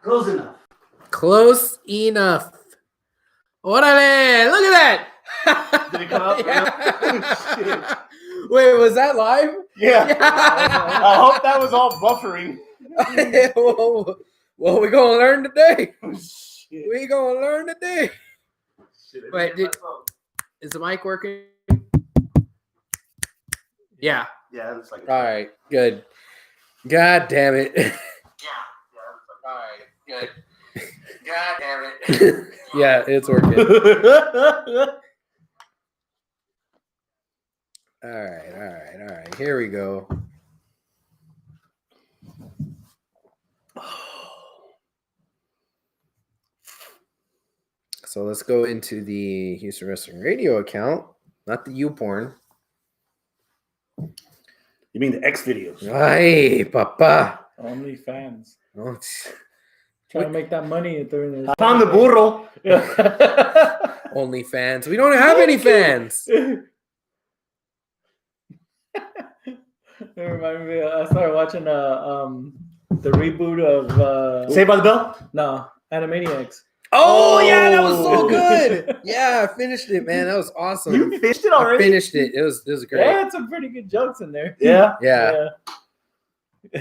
Close enough. Close enough. Orale! Look at that! Did it come up? Yeah. Oh, shit. Wait, was that live? Yeah. I hope that was all buffering. Well, we're gonna learn today. Oh, shit. We're gonna learn today. Shit, Wait, is the mic working? Yeah. Yeah, it's like. All right. Good. God damn it. Yeah. All right. Good. God damn it. Yeah, it's working. All right. Here we go. So let's go into the Houston Wrestling Radio account, not the YouPorn. You mean the X videos? Hey, papa. OnlyFans. Oh, Trying to make that money during this. I found the burro. only fans. We don't have any fans. It reminded me. I started watching the reboot of Saved by the Bell? no Animaniacs. Oh, yeah, that was so good. Yeah, I finished it, man. That was awesome. You finished it I already? finished it. It was great. Yeah, had some pretty good jokes in there. Yeah. Yeah.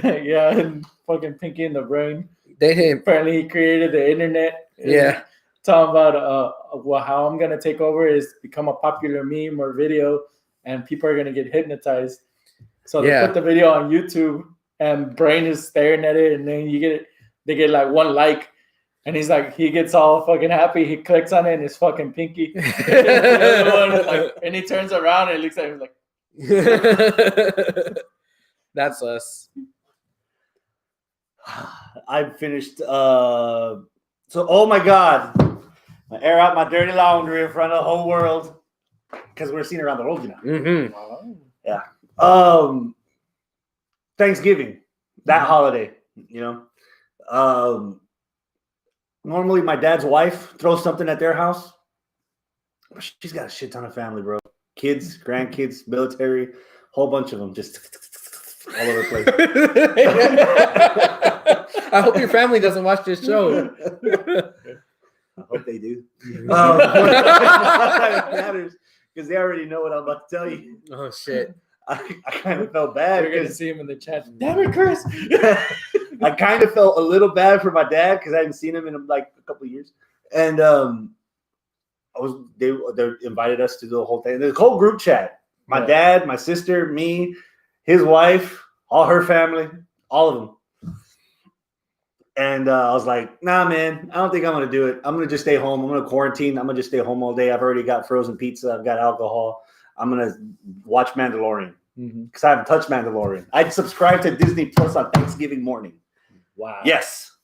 Yeah, and fucking Pinky in the Brain. They didn't. Apparently, he created the internet. Yeah. Talking about well, how I'm gonna take over is become a popular meme or video, and people are gonna get hypnotized. So they put the video on YouTube, and Brain is staring at it, and then they get like one like, and he's like, he gets all fucking happy. He clicks on it, and it's fucking Pinky. The other one, like, and he turns around and it looks like he's like. That's us. I finished. Oh my God. I air out my dirty laundry in front of the whole world because we're seen around the world, you know. Mm-hmm. Yeah. Thanksgiving, that holiday, you know. Normally my dad's wife throws something at their house. She's got a shit ton of family, bro. Kids, grandkids, military, whole bunch of them just all over the place. I hope your family doesn't watch this show. I hope they do. It matters because they already know what I'm about to tell you. Oh, shit. I kind of felt bad. You're gonna see him in the chat. Damn it, Chris! I kind of felt a little bad for my dad because I hadn't seen him in like a couple of years, and they invited us to do the whole thing. The whole group chat. My dad, my sister, me, his wife, all her family, all of them. And I was like, nah, man, I don't think I'm going to do it. I'm going to just stay home. I'm going to quarantine. I'm going to just stay home all day. I've already got frozen pizza. I've got alcohol. I'm going to watch Mandalorian because I haven't touched Mandalorian. I'd subscribe to Disney Plus on Thanksgiving morning. Wow. Yes.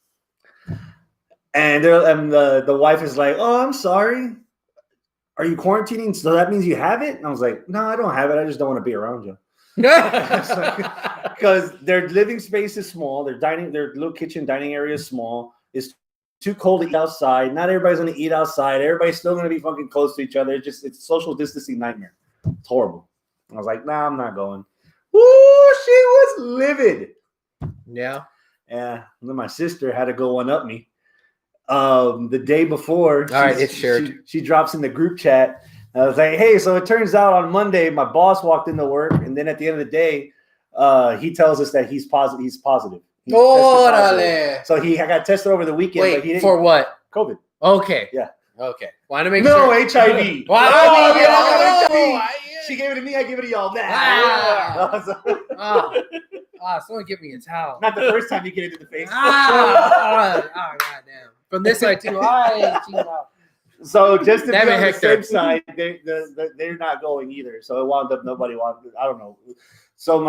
And the wife is like, oh, I'm sorry. Are you quarantining? So that means you have it? And I was like, no, I don't have it. I just don't want to be around you. Because their living space is small, their little kitchen dining area is small. It's too cold to eat outside. Not everybody's going to eat outside. Everybody's still going to be fucking close to each other. It's a social distancing nightmare. It's horrible. I was like, nah, I'm not going. Woo, she was livid. Yeah. Yeah. And then my sister had to go one up me. The day before, all right, it's shared. She drops in the group chat. I was like, hey, so it turns out on Monday, my boss walked into work, and then at the end of the day, he tells us that he's positive. He's positive. So he got tested over the weekend. Wait, but he didn't, for what? COVID. Okay. Yeah. Okay. Want to make no sure. HIV. Wow. HIV. She gave it to me. I give it to y'all. Someone give me a towel. Not the first time you get it to the face. Goddamn. From this side too. So just to be on Hector. the safe side, they're not going either. So it wound up nobody wanted. I don't know. So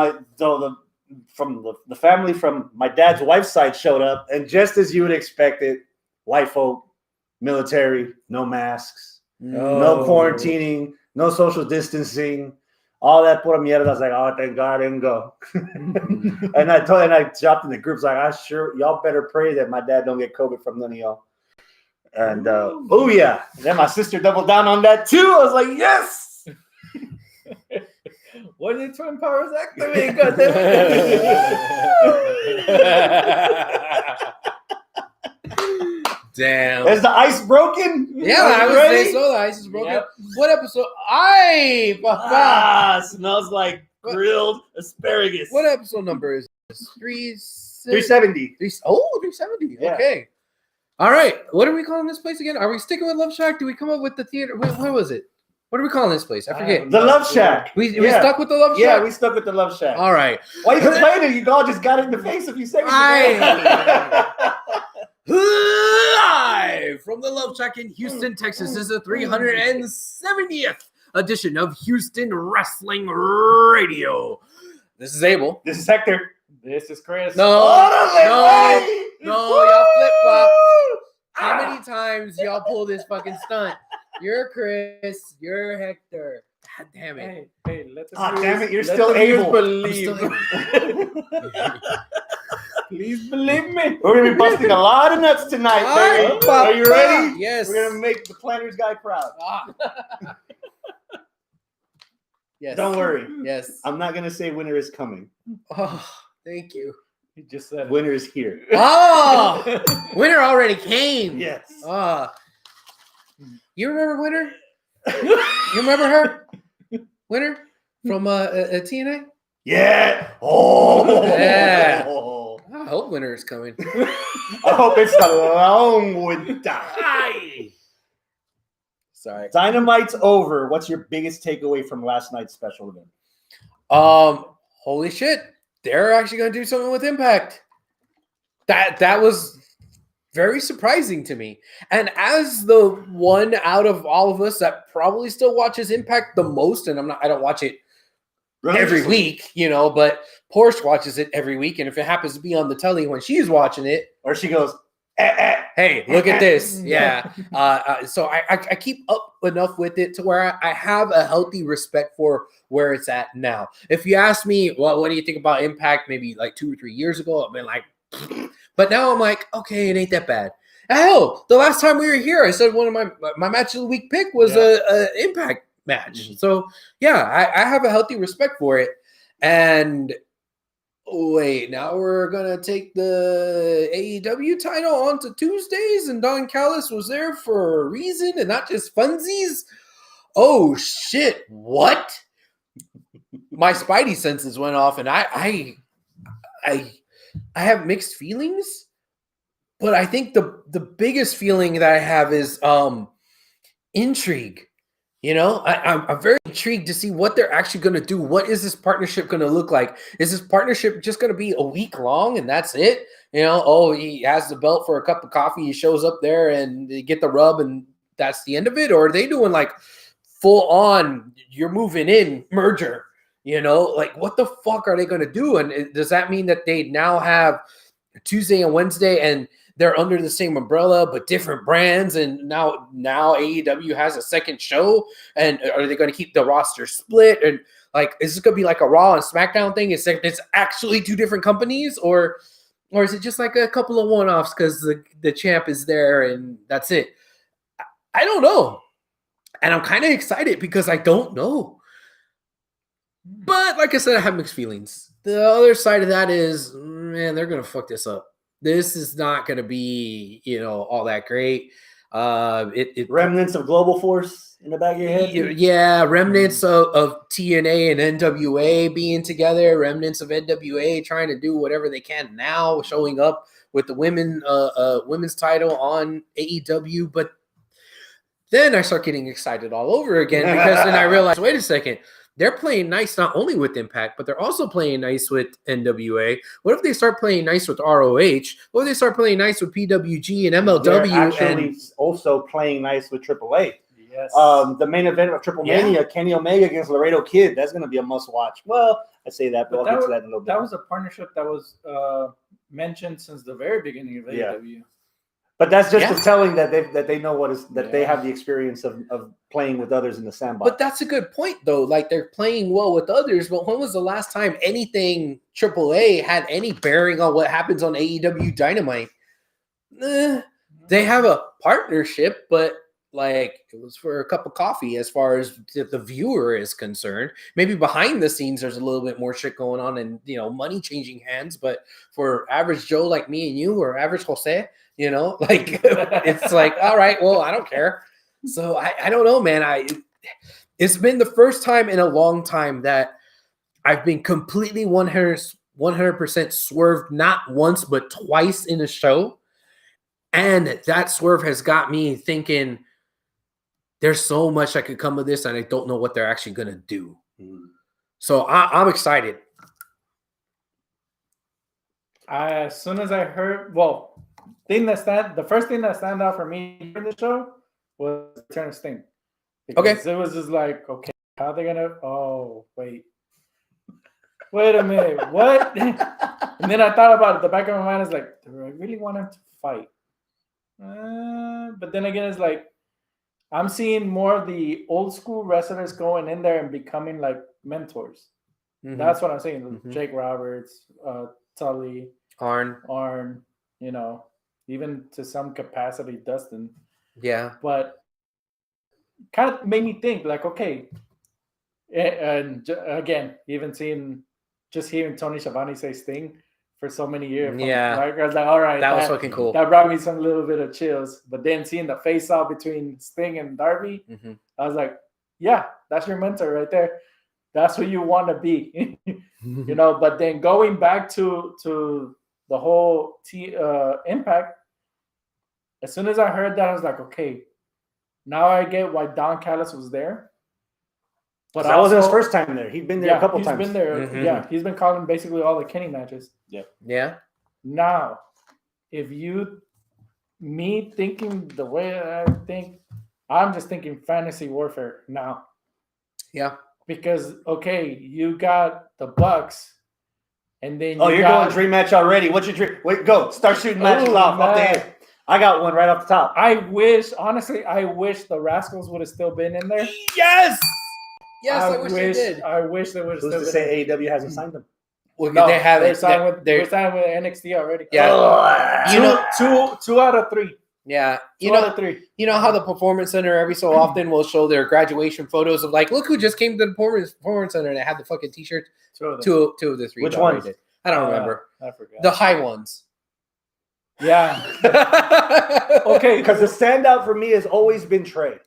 the family from my dad's wife's side showed up, and just as you would expect it, white folk, military, no masks, no quarantining, no social distancing, all that pura mierda. I was like, oh, thank God I didn't go. and I dropped in the groups like, y'all better pray that my dad don't get COVID from none of y'all. And oh yeah, then my sister doubled down on that too. I was like, yes. When the twin powers activate, goddamn. Damn. Is the ice broken? Yeah, Are you I would ready? say so. The ice is broken. Yep. What episode? Ay, papa. Smells like grilled asparagus. What episode number is this? 370. 370. Yeah. Okay. All right. What are we calling this place again? Are we sticking with Love Shack? Do we come up with the theater? What was it? What are we calling this place? I forget. The Love Shack. We stuck with the Love Shack? Yeah, we stuck with the Love Shack. All right. Why are you complaining? You all just got it in the face a few seconds ago. Live from the Love Shack in Houston, Texas. This is the 370th edition of Houston Wrestling Radio. This is Abel. This is Hector. This is Chris. No, y'all flip flop. How many times y'all pull this fucking stunt? You're Chris. You're Hector. God damn it. Hey, let the Damn it, you're let still the viewers able. believe. Please believe me. We're gonna be busting a lot of nuts tonight, baby. Are you ready? Yes. We're gonna make the Planners guy proud. Yes. Don't worry. Yes. I'm not gonna say winter is coming. Oh, thank you. He just said Winter is here. Oh, winter already came. Yes. You remember Winter? You remember her? Winter from TNA? Yeah. Oh. Yeah. I hope winter is coming. I hope it's the long winter. Sorry. Dynamite's over. What's your biggest takeaway from last night's special event? Holy shit. They're actually going to do something with Impact. That was very surprising to me. And as the one out of all of us that probably still watches Impact the most, and I don't watch it every week, but Porsche watches it every week. And if it happens to be on the telly when she's watching it, or she goes, hey, look at this. Yeah. So I keep up enough with it to where I have a healthy respect for where it's at now. If you ask me, well, what do you think about Impact maybe like 2 or 3 years ago, I've been like, but now I'm like, okay, it ain't that bad. Hell, the last time we were here, I said one of my match of the week pick was a Impact match. Mm-hmm. So yeah, I have a healthy respect for it. And wait, now we're gonna take the AEW title onto Tuesdays, and Don Callis was there for a reason and not just funsies. Oh shit! What? My spidey senses went off, and I have mixed feelings. But I think the biggest feeling that I have is intrigue. I'm very intrigued to see what they're actually going to do. What is this partnership going to look like? Is this partnership just going to be a week long and that's it? He has the belt for a cup of coffee. He shows up there and they get the rub and that's the end of it? Or are they doing like full on, you're moving in merger? Like what the fuck are they going to do? And does that mean that they now have Tuesday and Wednesday and they're under the same umbrella, but different brands. And now AEW has a second show. And are they going to keep the roster split? And like, is this going to be like a Raw and SmackDown thing? It's actually 2 different companies, or is it just like a couple of one-offs because the champ is there and that's it? I don't know. And I'm kind of excited because I don't know. But like I said, I have mixed feelings. The other side of that is, man, they're going to fuck this up. This is not going to be, all that great. Remnants of Global Force in the back of your head? Yeah, remnants of TNA and NWA being together, remnants of NWA trying to do whatever they can now, showing up with the women's title on AEW. But then I start getting excited all over again because then I realize, wait a second. They're playing nice not only with Impact, but they're also playing nice with NWA. What if they start playing nice with ROH? What if they start playing nice with PWG and MLW? They're actually also playing nice with AAA. Yes. The main event of Triple Mania, Kenny Omega against Laredo Kid. That's going to be a must-watch. Well, I say that, but I'll get to that in a little bit. That was a partnership that was mentioned since the very beginning of AEW. But that's just the telling that they know what is that they have the experience of playing with others in the sandbox. But that's a good point, though. Like they're playing well with others. But when was the last time anything AAA had any bearing on what happens on AEW Dynamite? They have a partnership, but like it was for a cup of coffee as far as the viewer is concerned. Maybe behind the scenes there's a little bit more shit going on and money changing hands. But for average Joe like me and you, or average Jose, You know, like it's like, all right, well, I don't care. So I don't know, man. It's been the first time in a long time that I've been completely 100% swerved, not once but twice in a show, and that swerve has got me thinking there's so much that could come of this, and I don't know what they're actually gonna do. So I'm excited. As soon as I heard, the first thing that stand out for me during the show was the return of Sting. Because it was just like, okay, how are they gonna? Oh, wait a minute, what? And then I thought about it. The back of my mind is like, do I really want him to fight? But then again, it's like I'm seeing more of the old school wrestlers going in there and becoming like mentors. That's what I'm saying. Jake Roberts, Tully, Arn, you know, even to some capacity, Dustin. Yeah. But kind of made me think like, okay. And again, even hearing Tony Schiavone say Sting for so many years. Yeah. I was like, all right. That was fucking cool. That brought me some little bit of chills. But then seeing the face-off between Sting and Darby, I was like, yeah, that's your mentor right there. That's who you want to be. You know, but then going back to the whole Impact, as soon as I heard that, I was like, okay, now I get why Don Callis was there. But that wasn't his first time there. He'd been there a couple times. He's been there. Yeah, he's been calling basically all the Kenny matches. Yeah. Now, me thinking the way I think, I'm just thinking fantasy warfare now. Yeah. Because, okay, you got the Bucks, and then you're going dream match already. What's your dream? Wait, go. Start shooting matches off the head. I got one right off the top. I wish the Rascals would have still been in there. Yes, I wish they did. I wish they would have still been. Who's to say AEW hasn't signed them? Well, no, they have. They're signed with NXT already. Yeah, you know, two out of three. Yeah, two out of three. You know how the Performance Center every so often will show their graduation photos of like, look who just came to the Performance Center, and they had the fucking T-shirts. Two of the three. Which ones? I don't remember. I forgot. The high ones. Yeah. Okay, because the standout for me has always been Trey.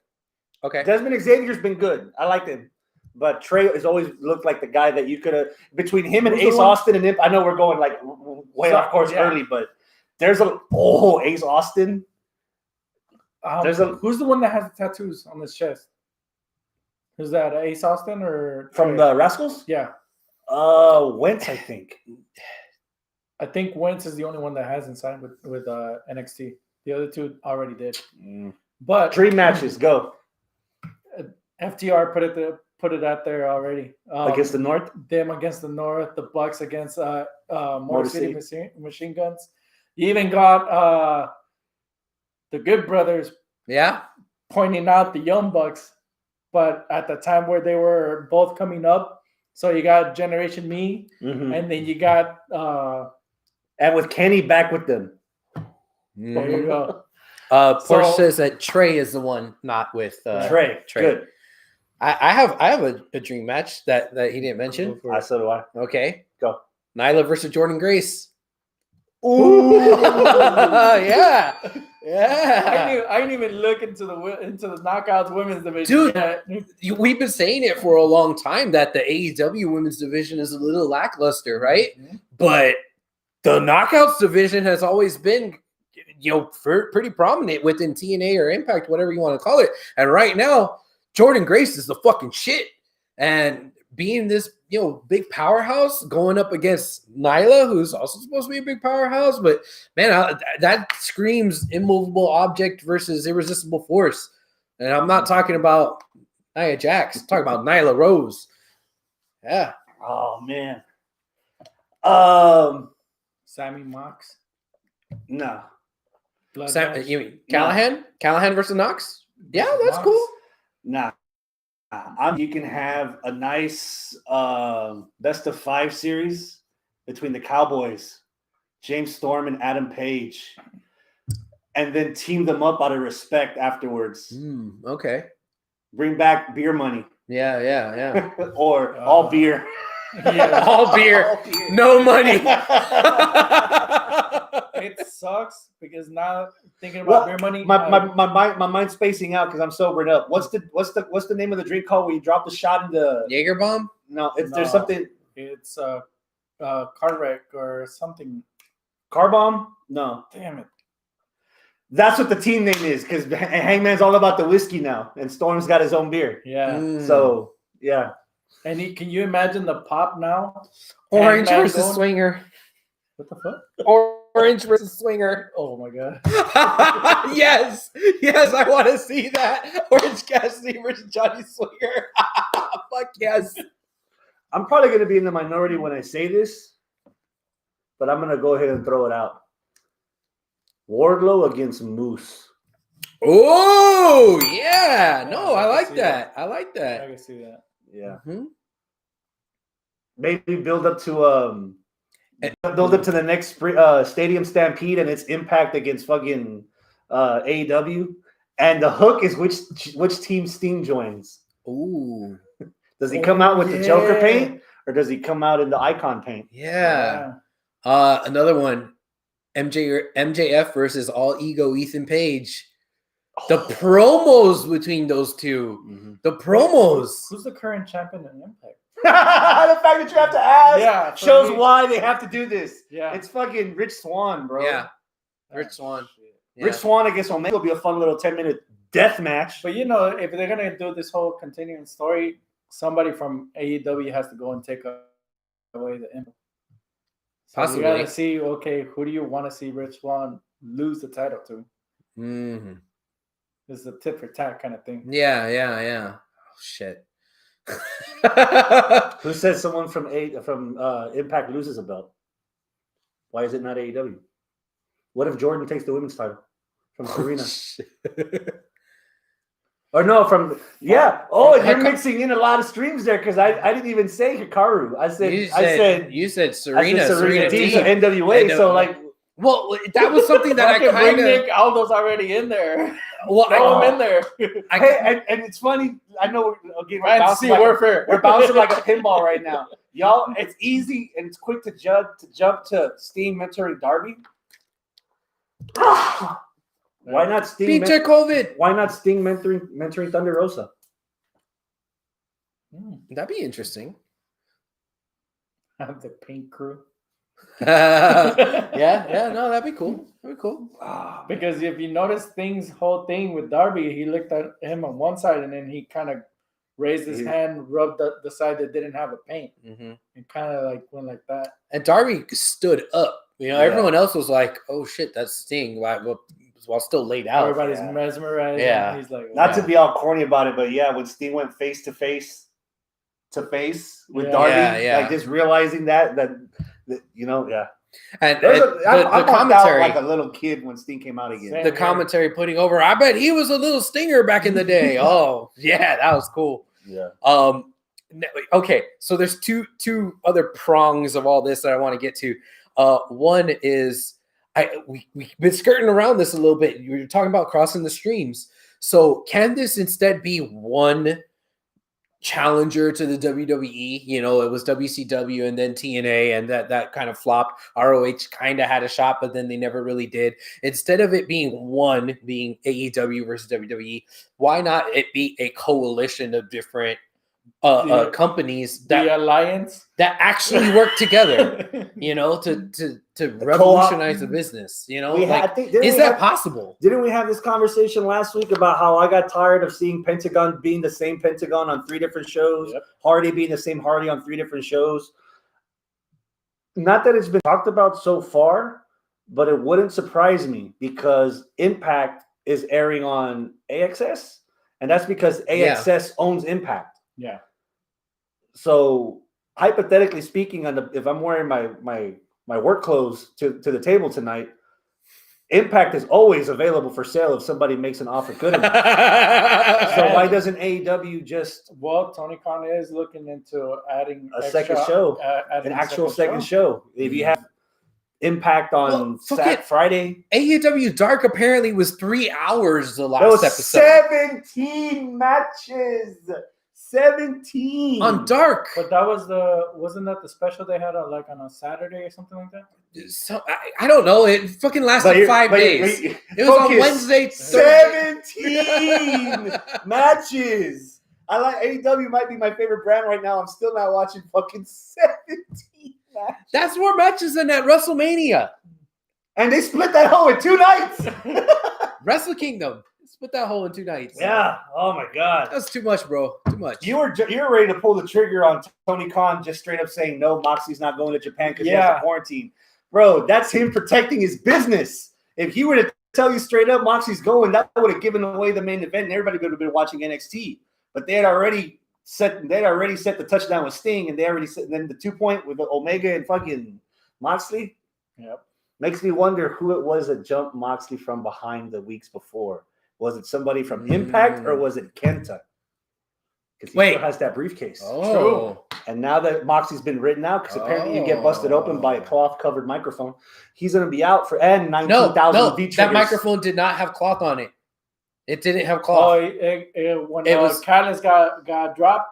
Okay. Desmond Xavier's been good. I liked him. But Trey has always looked like the guy that you could have, between him and Ace Austin and Imp. I know we're going like way off course early, but there's Ace Austin. Who's the one that has the tattoos on his chest? Is that Ace Austin or from the Rascals? Yeah. Wentz, I think. I think Wentz is the only one that hasn't signed with NXT. The other two already did. But dream matches, go. FTR put it out there already. Against the North? Them against the North. The Bucks against Motor City Machine Guns. You even got the Good Brothers. Yeah. Pointing out the Young Bucks. But at the time where they were both coming up, so you got Generation Me, and then you got and with Kenny back with them. There you go. Porsche says that Trey is the one, not with Trey. Good. I have a dream match that he didn't mention. So do I. Okay, go. Nyla versus Jordan Grace. Ooh, yeah. I didn't even look into the Knockouts women's division. Dude, we've been saying it for a long time that the AEW women's division is a little lackluster, right? But the Knockouts division has always been, pretty prominent within TNA or Impact, whatever you want to call it. And right now, Jordan Grace is the fucking shit. And being this, big powerhouse going up against Nyla, who's also supposed to be a big powerhouse. But, man, that screams immovable object versus irresistible force. And I'm not talking about Nia Jax. I'm talking about Nyla Rose. Yeah. Oh, man. Sammy Mox? No. You mean Callahan? No. Callahan versus Knox? Yeah, that's Mox. Cool. Nah. You can have a nice best of 5 series between the Cowboys, James Storm and Adam Page, and then team them up out of respect afterwards. Okay. Bring back beer money. Yeah. Or all beer. Yeah, all beer. No money. it sucks because now thinking about their money. My mind's spacing out because I'm sobering up. What's the name of the drink called where you drop the shot in the Jaeger bomb? No, there's something. It's car wreck or something. Car bomb? No. Damn it. That's what the team name is because Hangman's all about the whiskey now, and Storm's got his own beer. Yeah. So yeah. And can you imagine the pop now? Orange Hangman versus going- Swinger. What the fuck? Orange versus Swinger. Oh my god. Yes, I want to see that. Orange Cassidy versus Johnny Swinger. Fuck yes. I'm probably going to be in the minority when I say this, but I'm going to go ahead and throw it out. Wardlow against Moose. Oh yeah, no, I like see that. I like I that. can see that. Yeah. Mhm. Maybe build up to the next Stadium Stampede and its Impact against fucking AEW. And the hook is which team Sting joins. Ooh, Does he come out with the Joker paint or does he come out in the Icon paint? yeah. Another one, MJF versus All Ego Ethan Page. The promos between those two. Mm-hmm. The promos. Who's the current champion in Impact? The fact that you have to ask shows me. why they have to do this. Yeah. It's fucking Rich Swann, bro. Yeah, Rich Swann. Shit. Yeah. Rich Swann against Omega will be a fun little 10-minute death match. But you know, if they're gonna do this whole continuing story, somebody from AEW has to go and take away the Impact. So Possibly. you gotta see, okay, who do you want to see Rich Swann lose the title to? Mm-hmm. This is a tit for tat kind of thing. Yeah. Oh, shit. Who says someone from Impact loses a belt? Why is it not AEW? What if Jordan takes the women's title from Serena? Or no, you're mixing in a lot of streams there because I didn't even say Hikaru. You said Serena. Serena Deeb, NWA. So like, well, that was something that I kind of. Nick Aldo's already in there. Well, Throw him in there. and it's funny. I know we're bouncing like a pinball right now, y'all. It's easy and it's quick to jump to Sting mentoring Darby. Why not Sting? Beat COVID. Why not Sting mentoring Thunder Rosa? That'd be interesting. Have the Pink Crew. Yeah, no, that'd be cool. Because if you notice Sting's whole thing with Darby, he looked at him on one side and then he kind of raised his hand, rubbed the side that didn't have a paint, and kind of like went like that. And Darby stood up. You know, everyone else was like, "Oh shit, that's Sting," while still laid out. Everybody's mesmerized. Yeah, he's like, not to be all corny about it, but yeah, when Sting went face to face with Darby, like just realizing that you know, And I the commentary, like a little kid when Sting came out again. The commentary putting over, I bet he was a little stinger back in the day. Oh, yeah, that was cool. Yeah. Okay, so there's two other prongs of all this that I want to get to. One is we've been skirting around this a little bit. You were talking about crossing the streams. So can this instead be one challenger to the WWE? You know, it was WCW and then TNA, and that kind of flopped. ROH kind of had a shot, but then they never really did. Instead of it being AEW versus WWE, why not it be a coalition of different companies the alliance that actually work together, you know, to revolutionize the business, you know? Is that possible? Didn't we have this conversation last week about how I got tired of seeing Pentagon being the same Pentagon on 3 different shows, Hardy being the same Hardy on 3 different shows? Not that it's been talked about so far, but it wouldn't surprise me because Impact is airing on AXS, and that's because AXS owns Impact. Yeah. So hypothetically speaking, if I'm wearing my work clothes to the table tonight, Impact is always available for sale if somebody makes an offer good enough. So why doesn't AEW just? Well, Tony Khan is looking into adding second show, an actual second show. If you have Impact on Friday, AEW Dark apparently was 3 hours the last episode. 17 matches. 17 on Dark. But wasn't that the special they had on a Saturday or something like that? So, I don't know. It fucking lasted 5 days. It was on Wednesday. 17 matches. I like AEW. Might be my favorite brand right now. I'm still not watching fucking 17 matches. That's more matches than at WrestleMania. And they split that hole in 2 nights. Wrestle Kingdom split that hole in 2 nights. Yeah. Oh my God. That's too much, bro. Too much. You were ready to pull the trigger on Tony Khan, just straight up saying no. Moxley's not going to Japan because he has to quarantine. Bro, that's him protecting his business. If he were to tell you straight up Moxley's going, that would have given away the main event, and everybody would have been watching NXT. But they had already set the touchdown with Sting, and they already set then the 2-point with Omega and fucking Moxley. Yep. Makes me wonder who it was that jumped Moxley from behind the weeks before. Was it somebody from Impact or was it Kenta? Because he still has that briefcase. Oh. True. And now that Moxley's been written out, because apparently you get busted open by a cloth-covered microphone, he's going to be out for 19,000 V-triggers. That microphone did not have cloth on it. It didn't have cloth. Oh, when Catalyst got dropped,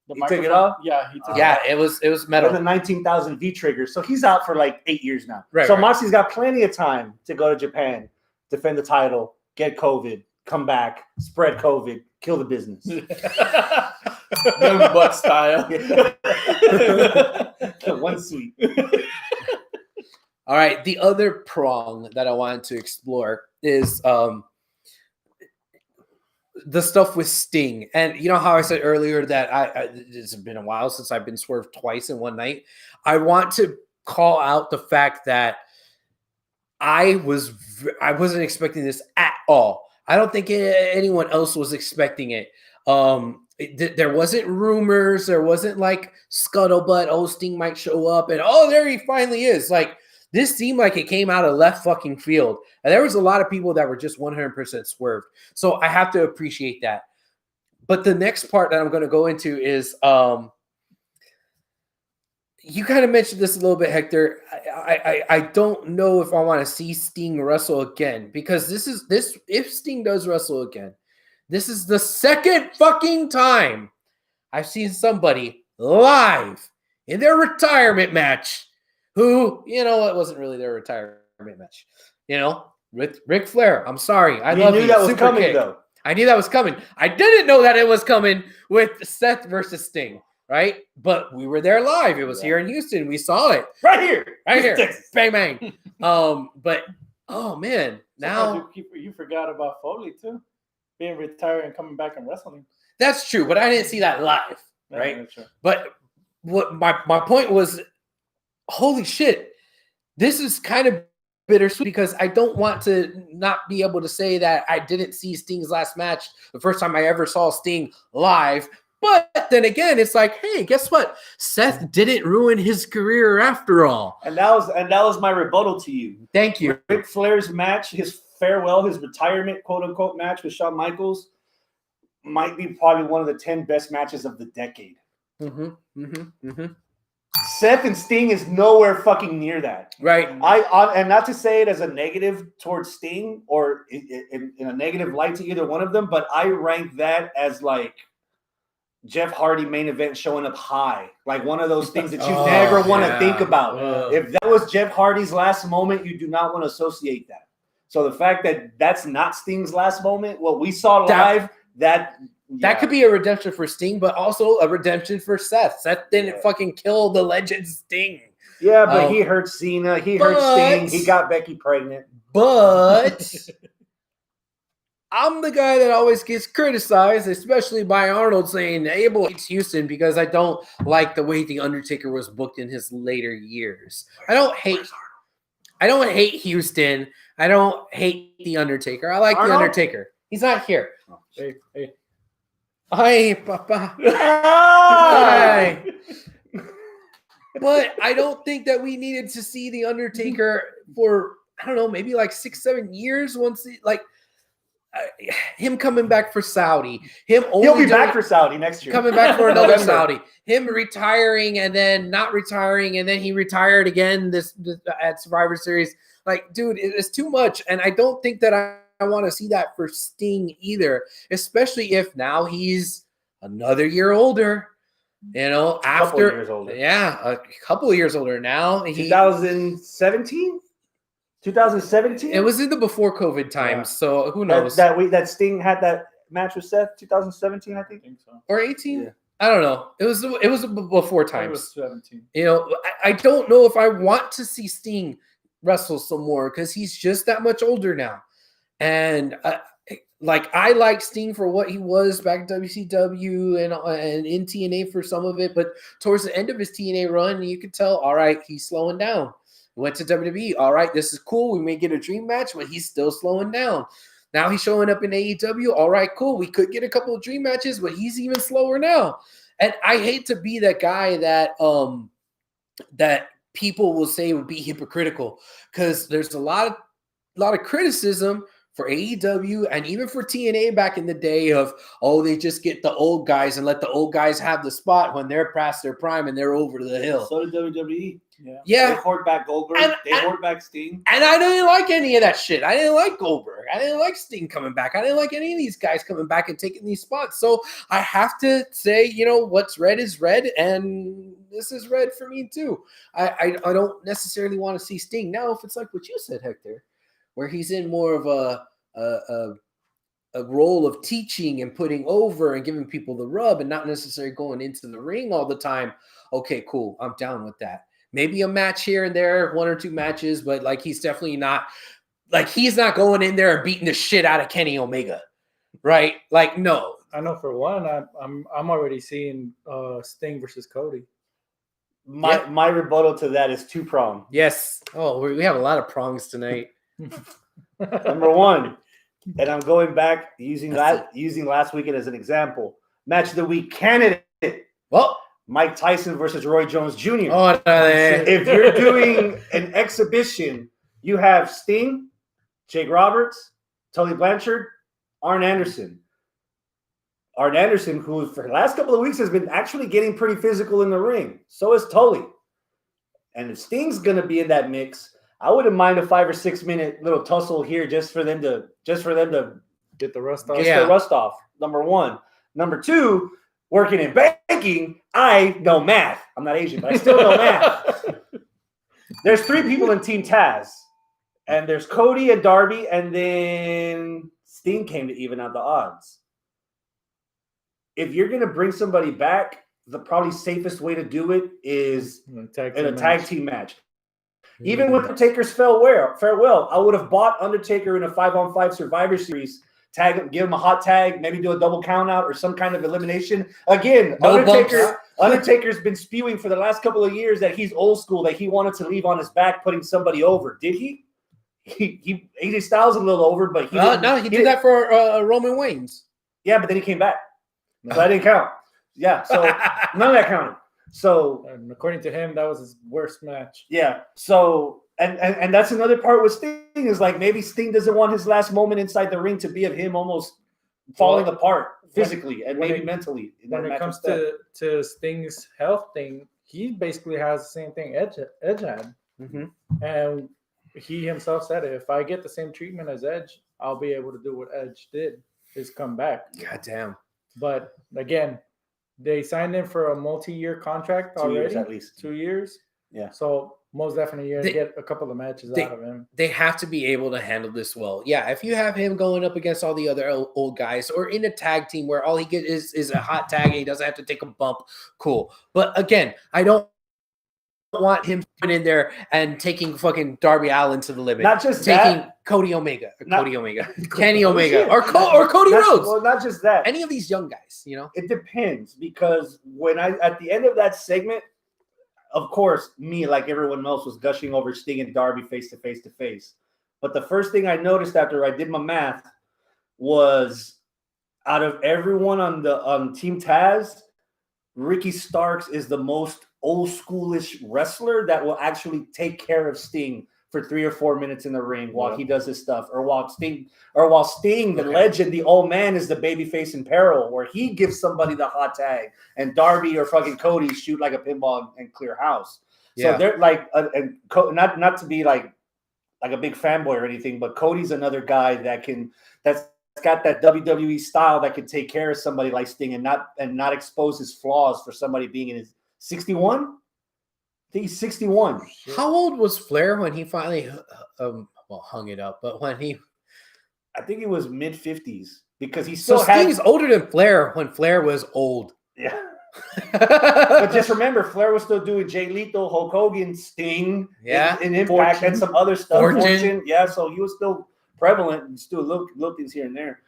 he took it off? Yeah, he took it off. It was metal. The 19,000 V-triggers. So he's out for like 8 years now. Right, so Moxley's got plenty of time to go to Japan, defend the title, get COVID, come back, spread COVID, kill the business. Young Buck style. One sweep. All right. The other prong that I wanted to explore is the stuff with Sting. And you know how I said earlier that it's been a while since I've been swerved twice in one night. I want to call out the fact that I wasn't expecting this at all. I don't think anyone else was expecting it. There wasn't rumors. There wasn't like scuttlebutt. Oh, Sting might show up, and there he finally is. Like this seemed like it came out of left fucking field, and there was a lot of people that were just 100% swerved. So I have to appreciate that. But the next part that I'm going to go into is you kind of mentioned this a little bit, Hector. I don't know if I want to see Sting wrestle again, because if Sting does wrestle again, this is the second fucking time I've seen somebody live in their retirement match who, it wasn't really their retirement match. With Ric Flair. I'm sorry. I love you. Knew that was Super coming, kick. though. I knew that was coming. I didn't know that it was coming with Seth versus Sting. Right? But we were there live. It was here in Houston. We saw it. Right here. Texas. Bang, bang. But, oh, man. Now. You forgot about Foley, too. Being retired and coming back and wrestling. That's true. But I didn't see that live. Right? True. But what my point was, holy shit. This is kind of bittersweet because I don't want to not be able to say that I didn't see Sting's last match the first time I ever saw Sting live. But then again, it's like, hey, guess what? Seth didn't ruin his career after all. And that was my rebuttal to you. Thank you. Ric Flair's match, his farewell, his retirement, quote unquote, match with Shawn Michaels might be probably one of the 10 best matches of the decade. Seth and Sting is nowhere fucking near that. Right. And not to say it as a negative towards Sting or in a negative light to either one of them, but I rank that as like Jeff Hardy main event showing up high, like one of those things that you never want to think about. If that was Jeff Hardy's last moment, you do not want to associate that. So the fact that that's not Sting's last moment, what we saw live, that could be a redemption for Sting, but also a redemption for Seth. Seth didn't fucking kill the legend Sting. Yeah, but he hurt Cena. He hurt Sting. He got Becky pregnant. But I'm the guy that always gets criticized, especially by Arnold saying Abel hates Houston because I don't like the way The Undertaker was booked in his later years. I don't hate Houston. I don't hate The Undertaker. I like Arnold? The Undertaker. He's not here. Hey. Hi, Papa. Hi. But I don't think that we needed to see The Undertaker for, I don't know, maybe like 6-7 years once him coming back for Saudi. He'll be back for Saudi next year. Coming back for another Saudi. Him retiring and then not retiring and then he retired again this at Survivor Series. Like, dude, it's too much. And I don't think that I want to see that for Sting either, especially if now he's another year older. You know, Couple after years older. a couple of years older now. 2017. 2017. It was in the before COVID times, so who knows? That Sting had that match with Seth. 2017, I think. I think so. Or 18? Yeah. I don't know. It was before It times. was 17. You know, I don't know if I want to see Sting wrestle some more because he's just that much older now. And I like Sting for what he was back in WCW and in TNA for some of it, but towards the end of his TNA run, you could tell, all right, he's slowing down. Went to WWE. All right, this is cool. We may get a dream match, but he's still slowing down. Now he's showing up in AEW. All right, cool. We could get a couple of dream matches, but he's even slower now. And I hate to be that guy that that people will say would be hypocritical because there's a lot of criticism for AEW and even for TNA back in the day of, oh, they just get the old guys and let the old guys have the spot when they're past their prime and they're over the hill. So did WWE. Yeah. They hoard back Goldberg. They hoard back Sting. And I didn't like any of that shit. I didn't like Goldberg. I didn't like Sting coming back. I didn't like any of these guys coming back and taking these spots. So I have to say, you know, what's red is red, and this is red for me too. I don't necessarily want to see Sting. Now, if it's like what you said, Hector, where he's in more of a role of teaching and putting over and giving people the rub and not necessarily going into the ring all the time, okay, cool. I'm down with that. Maybe a match here and there, 1 or 2 matches, but like he's definitely not like he's not going in there and beating the shit out of Kenny Omega, right? Like no. I know for one, I'm already seeing Sting versus Cody. My rebuttal to that is 2-pronged. Yes. Oh, we have a lot of prongs tonight. Number one, and I'm going back using last weekend as an example. Match of the week candidate. Well, Mike Tyson versus Roy Jones Jr. Oh, If you're doing an exhibition, you have Sting, Jake Roberts, Tully Blanchard, Arn Anderson. Arn Anderson, who for the last couple of weeks has been actually getting pretty physical in the ring. So is Tully. And if Sting's going to be in that mix, I wouldn't mind a 5 or 6 minute little tussle here just for them to get the rust off. Get the rust off. Number one. Number two, working in banking, I know math. I'm not Asian, but I still know math. There's 3 people in Team Taz, and there's Cody and Darby, and then Sting came to even out the odds. If you're going to bring somebody back, the probably safest way to do it is in a tag team match. Even with Undertaker's farewell, I would have bought Undertaker in a 5-on-5 Survivor Series. Tag him, give him a hot tag, maybe do a double count out or some kind of elimination. Again, Undertaker's been spewing for the last couple of years that he's old school, that he wanted to leave on his back putting somebody over. Did he? He AJ Styles a little over, but he did that for Roman Reigns. Yeah, but then he came back. So that didn't count. Yeah, so none of that counted. So and according to him, that was his worst match. Yeah. So and that's another part with Sting is like maybe Sting doesn't want his last moment inside the ring to be of him almost falling apart physically and maybe mentally. When it comes to Sting's health thing, he basically has the same thing Edge had. Mm-hmm. And he himself said it. If I get the same treatment as Edge, I'll be able to do what Edge did, is come back. God damn. But again, they signed him for a multi-year contract already. 2 years at least. 2 years. Yeah. So most definitely you're going to get a couple of matches out of him. They have to be able to handle this well. Yeah, if you have him going up against all the other old guys or in a tag team where all he gets is a hot tag and he doesn't have to take a bump, cool. But again, I don't want him in there and taking fucking Darby Allin to the limit. Not just taking that. Kenny Omega, or Cody Rhodes. Well, not just that. Any of these young guys, you know. It depends because when at the end of that segment, of course, me like everyone else was gushing over Sting and Darby face to face. But the first thing I noticed after I did my math was out of everyone on Team Taz, Ricky Starks is the most old schoolish wrestler that will actually take care of Sting for 3 or 4 minutes in the ring while he does his stuff, or while Sting, the legend, the old man, is the babyface in peril, where he gives somebody the hot tag, and Darby or fucking Cody shoot like a pinball and clear house. Yeah. So they're like, not to be like a big fanboy or anything, but Cody's another guy that's got that WWE style that can take care of somebody like Sting and not expose his flaws for somebody being in his 61. I think he's 61. How old was Flair when he finally hung it up? But when I think he was mid 50s because he still Sting's older than Flair when Flair was old. Yeah. But just remember, Flair was still doing Jay Lethal, Hulk Hogan, Sting, in Impact, and some other stuff. Fortune. Yeah, so he was still prevalent and still little things here and there.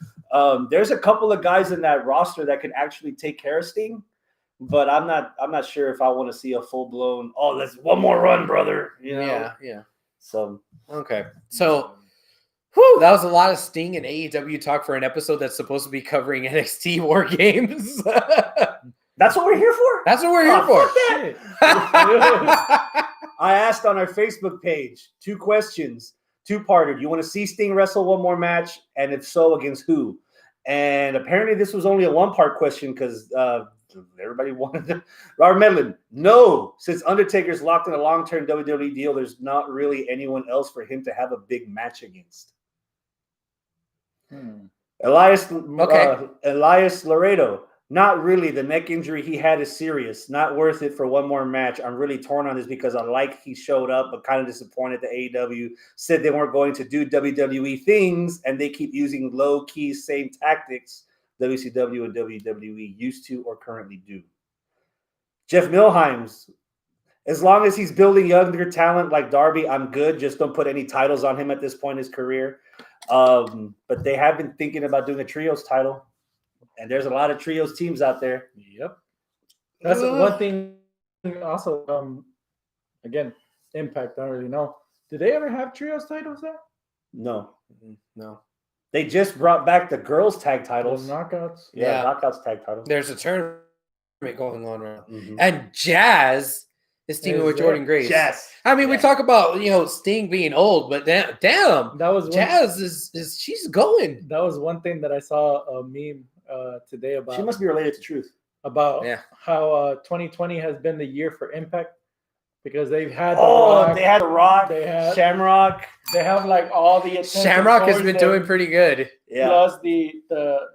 There's a couple of guys in that roster that can actually take care of Sting, but I'm not sure if I want to see a full blown. Oh, let's one more run, brother. You know? Yeah. So okay, so. Whew, that was a lot of Sting and AEW talk for an episode that's supposed to be covering NXT War Games. That's what we're here for? That's what we're here for. I asked on our Facebook page 2 questions, 2-parter. Do you want to see Sting wrestle one more match? And if so, against who? And apparently this was only a 1-part question because everybody wanted to. Robert Medlin, no. Since Undertaker's locked in a long-term WWE deal, there's not really anyone else for him to have a big match against. Elias Laredo, not really. The neck injury he had is serious. Not worth it for one more match. I'm really torn on this because I like he showed up, but kind of disappointed that AEW said they weren't going to do WWE things, and they keep using low-key same tactics WCW and WWE used to or currently do. Jeff Milheims, as long as he's building younger talent like Darby, I'm good. Just don't put any titles on him at this point in his career. But they have been thinking about doing a trios title, and there's a lot of trios teams out there. Yep, that's one thing. Also, again, Impact. I don't really know. Did they ever have trios titles there? No. They just brought back the girls' tag titles. Knockouts. Yeah, Knockouts tag title. There's a tournament going on right now, and Jazz is teaming with Jordan Grace. Jazz. I mean, we talk about Sting being old, but damn, that was Jazz is she's going. That was one thing that I saw a meme today about. She must be related to Truth. About how 2020 has been the year for Impact because they've had they had The Rock, they had Shamrock. They have like all the Shamrock has been doing pretty good. Yeah. Plus the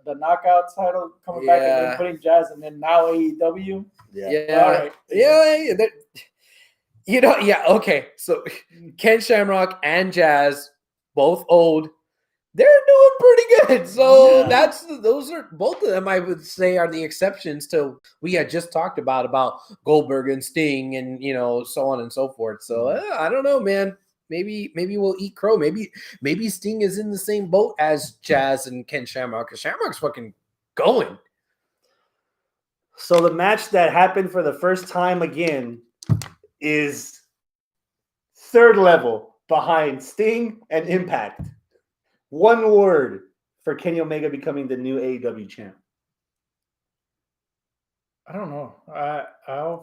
Knockouts title coming back and then putting Jazz and then now AEW. Okay. So Ken Shamrock and Jazz, both old, they're doing pretty good. So those are both of them, I would say, are the exceptions to we had just talked about Goldberg and Sting and so on and so forth. So I don't know, man. Maybe we'll eat crow. Maybe Sting is in the same boat as Jazz and Ken Shamrock because Shamrock's fucking going. So the match that happened for the first time again is third level behind Sting and Impact. One word for Kenny Omega becoming the new AEW champ. I don't know. I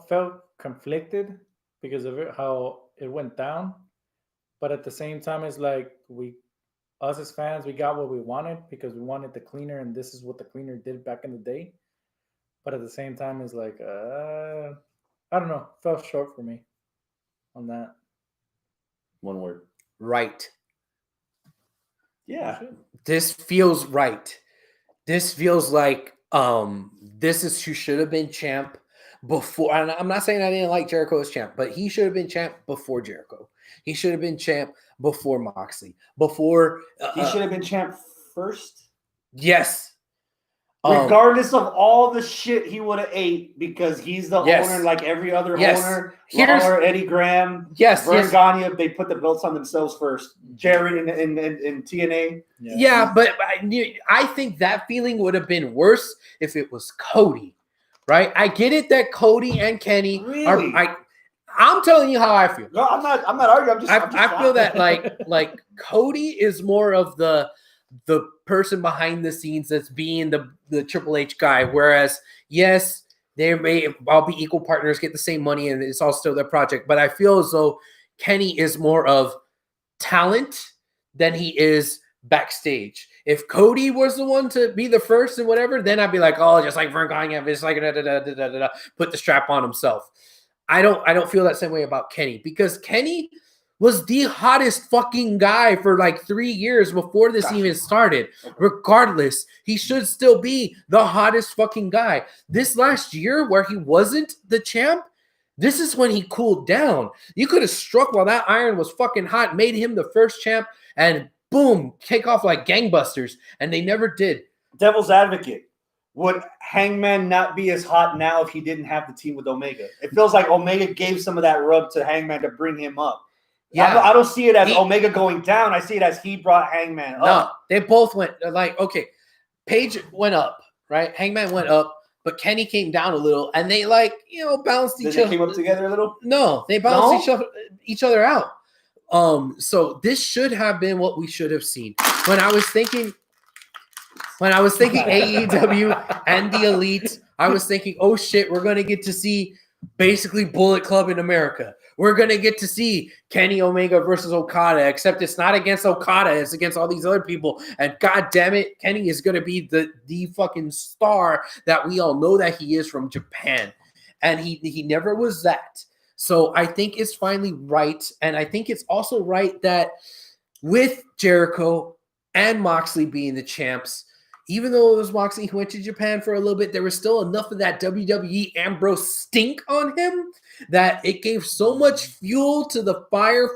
felt conflicted because of how it went down. But at the same time, it's like us as fans, we got what we wanted because we wanted the cleaner, and this is what the cleaner did back in the day. But at the same time, it's like, I don't know. Fell short for me on that. One word. Right. Yeah. This feels right. This feels like this is who should have been champ before. And I'm not saying I didn't like Jericho as champ, but he should have been champ before Jericho. He should have been champ before Moxley. Before he should have been champ first. Yes. Regardless of all the shit he would have ate, because he's the owner, like every other owner. Lawler, Eddie Graham, Vern Gagne, they put the belts on themselves first. Jared in TNA. Yeah, but I think that feeling would have been worse if it was Cody, right? I get it that Cody and Kenny are. I'm telling you how I feel. No, I'm not arguing. I feel that like Cody is more of the person behind the scenes that's being the Triple H guy, whereas yes, they may all be equal partners, get the same money, and it's all still their project. But I feel as though Kenny is more of talent than he is backstage. If Cody was the one to be the first and whatever, then I'd be like, oh, just like Vern Gagne, just like put the strap on himself. I don't feel that same way about Kenny because Kenny was the hottest fucking guy for like 3 years before this even started. Okay. Regardless, he should still be the hottest fucking guy. This last year where he wasn't the champ, this is when he cooled down. You could have struck while that iron was fucking hot, made him the first champ, and boom, kick off like gangbusters. And they never did. Devil's advocate. Would Hangman not be as hot now if he didn't have the team with Omega? It feels like Omega gave some of that rub to Hangman to bring him up. Yeah, I don't see it as Omega going down. I see it as he brought Hangman up. No, they both went like, okay, Page went up, right? Hangman went up, but Kenny came down a little, and they like, balanced each other. They came up together a little? No, they balanced each other out. So this should have been what we should have seen. When I was thinking AEW and the Elite, I was thinking, oh shit, we're gonna get to see basically Bullet Club in America. We're going to get to see Kenny Omega versus Okada, except it's not against Okada. It's against all these other people. And God damn it, Kenny is going to be the fucking star that we all know that he is from Japan. And he never was that. So I think it's finally right. And I think it's also right that with Jericho and Moxley being the champs, even though it was Moxley who went to Japan for a little bit, there was still enough of that WWE Ambrose stink on him that it gave so much fuel to the fire.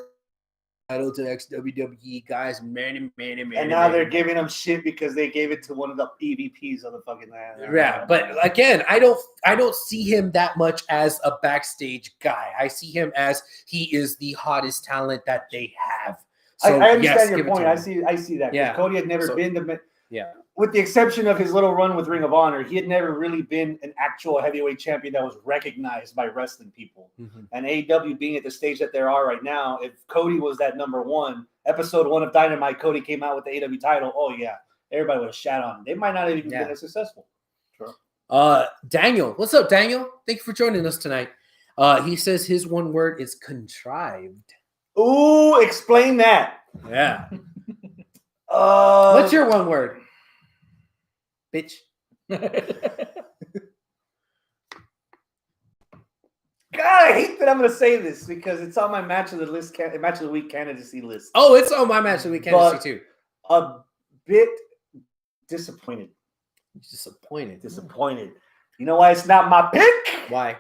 Title to ex-WWE guys, man. And now they're giving him shit because they gave it to one of the EVPs of the fucking land. Yeah, but again, I don't see him that much as a backstage guy. I see him as he is the hottest talent that they have. So, I understand your point. I see that. Yeah. Cody had never been the yeah. With the exception of his little run with Ring of Honor, he had never really been an actual heavyweight champion that was recognized by wrestling people. Mm-hmm. And AEW being at the stage that they are right now, if Cody was that number one, episode 1 of Dynamite, Cody came out with the AEW title, oh yeah, everybody would have shat on him. They might not have even been as successful. Sure. Daniel, what's up, Daniel? Thank you for joining us tonight. He says his one word is contrived. Ooh, explain that. Yeah. What's your one word? Bitch. God, I hate that I'm going to say this because it's on my match of the list, match of the week candidacy list. Oh, it's on my match of the week candidacy too. A bit disappointed. Disappointed. You know why it's not my pick? Why?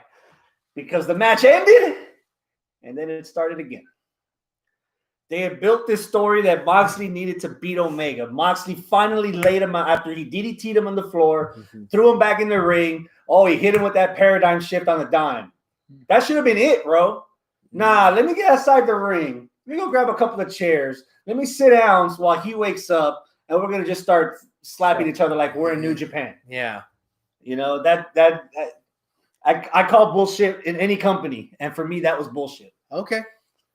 Because the match ended and then it started again. They had built this story that Moxley needed to beat Omega. Moxley finally laid him out after he DDT'd him on the floor, threw him back in the ring. Oh, he hit him with that paradigm shift on the dime. That should have been it, bro. Nah, let me get outside the ring. Let me go grab a couple of chairs. Let me sit down while he wakes up, and we're going to just start slapping each other like we're in New Japan. Yeah. You know, I call bullshit in any company, and for me, that was bullshit. Okay.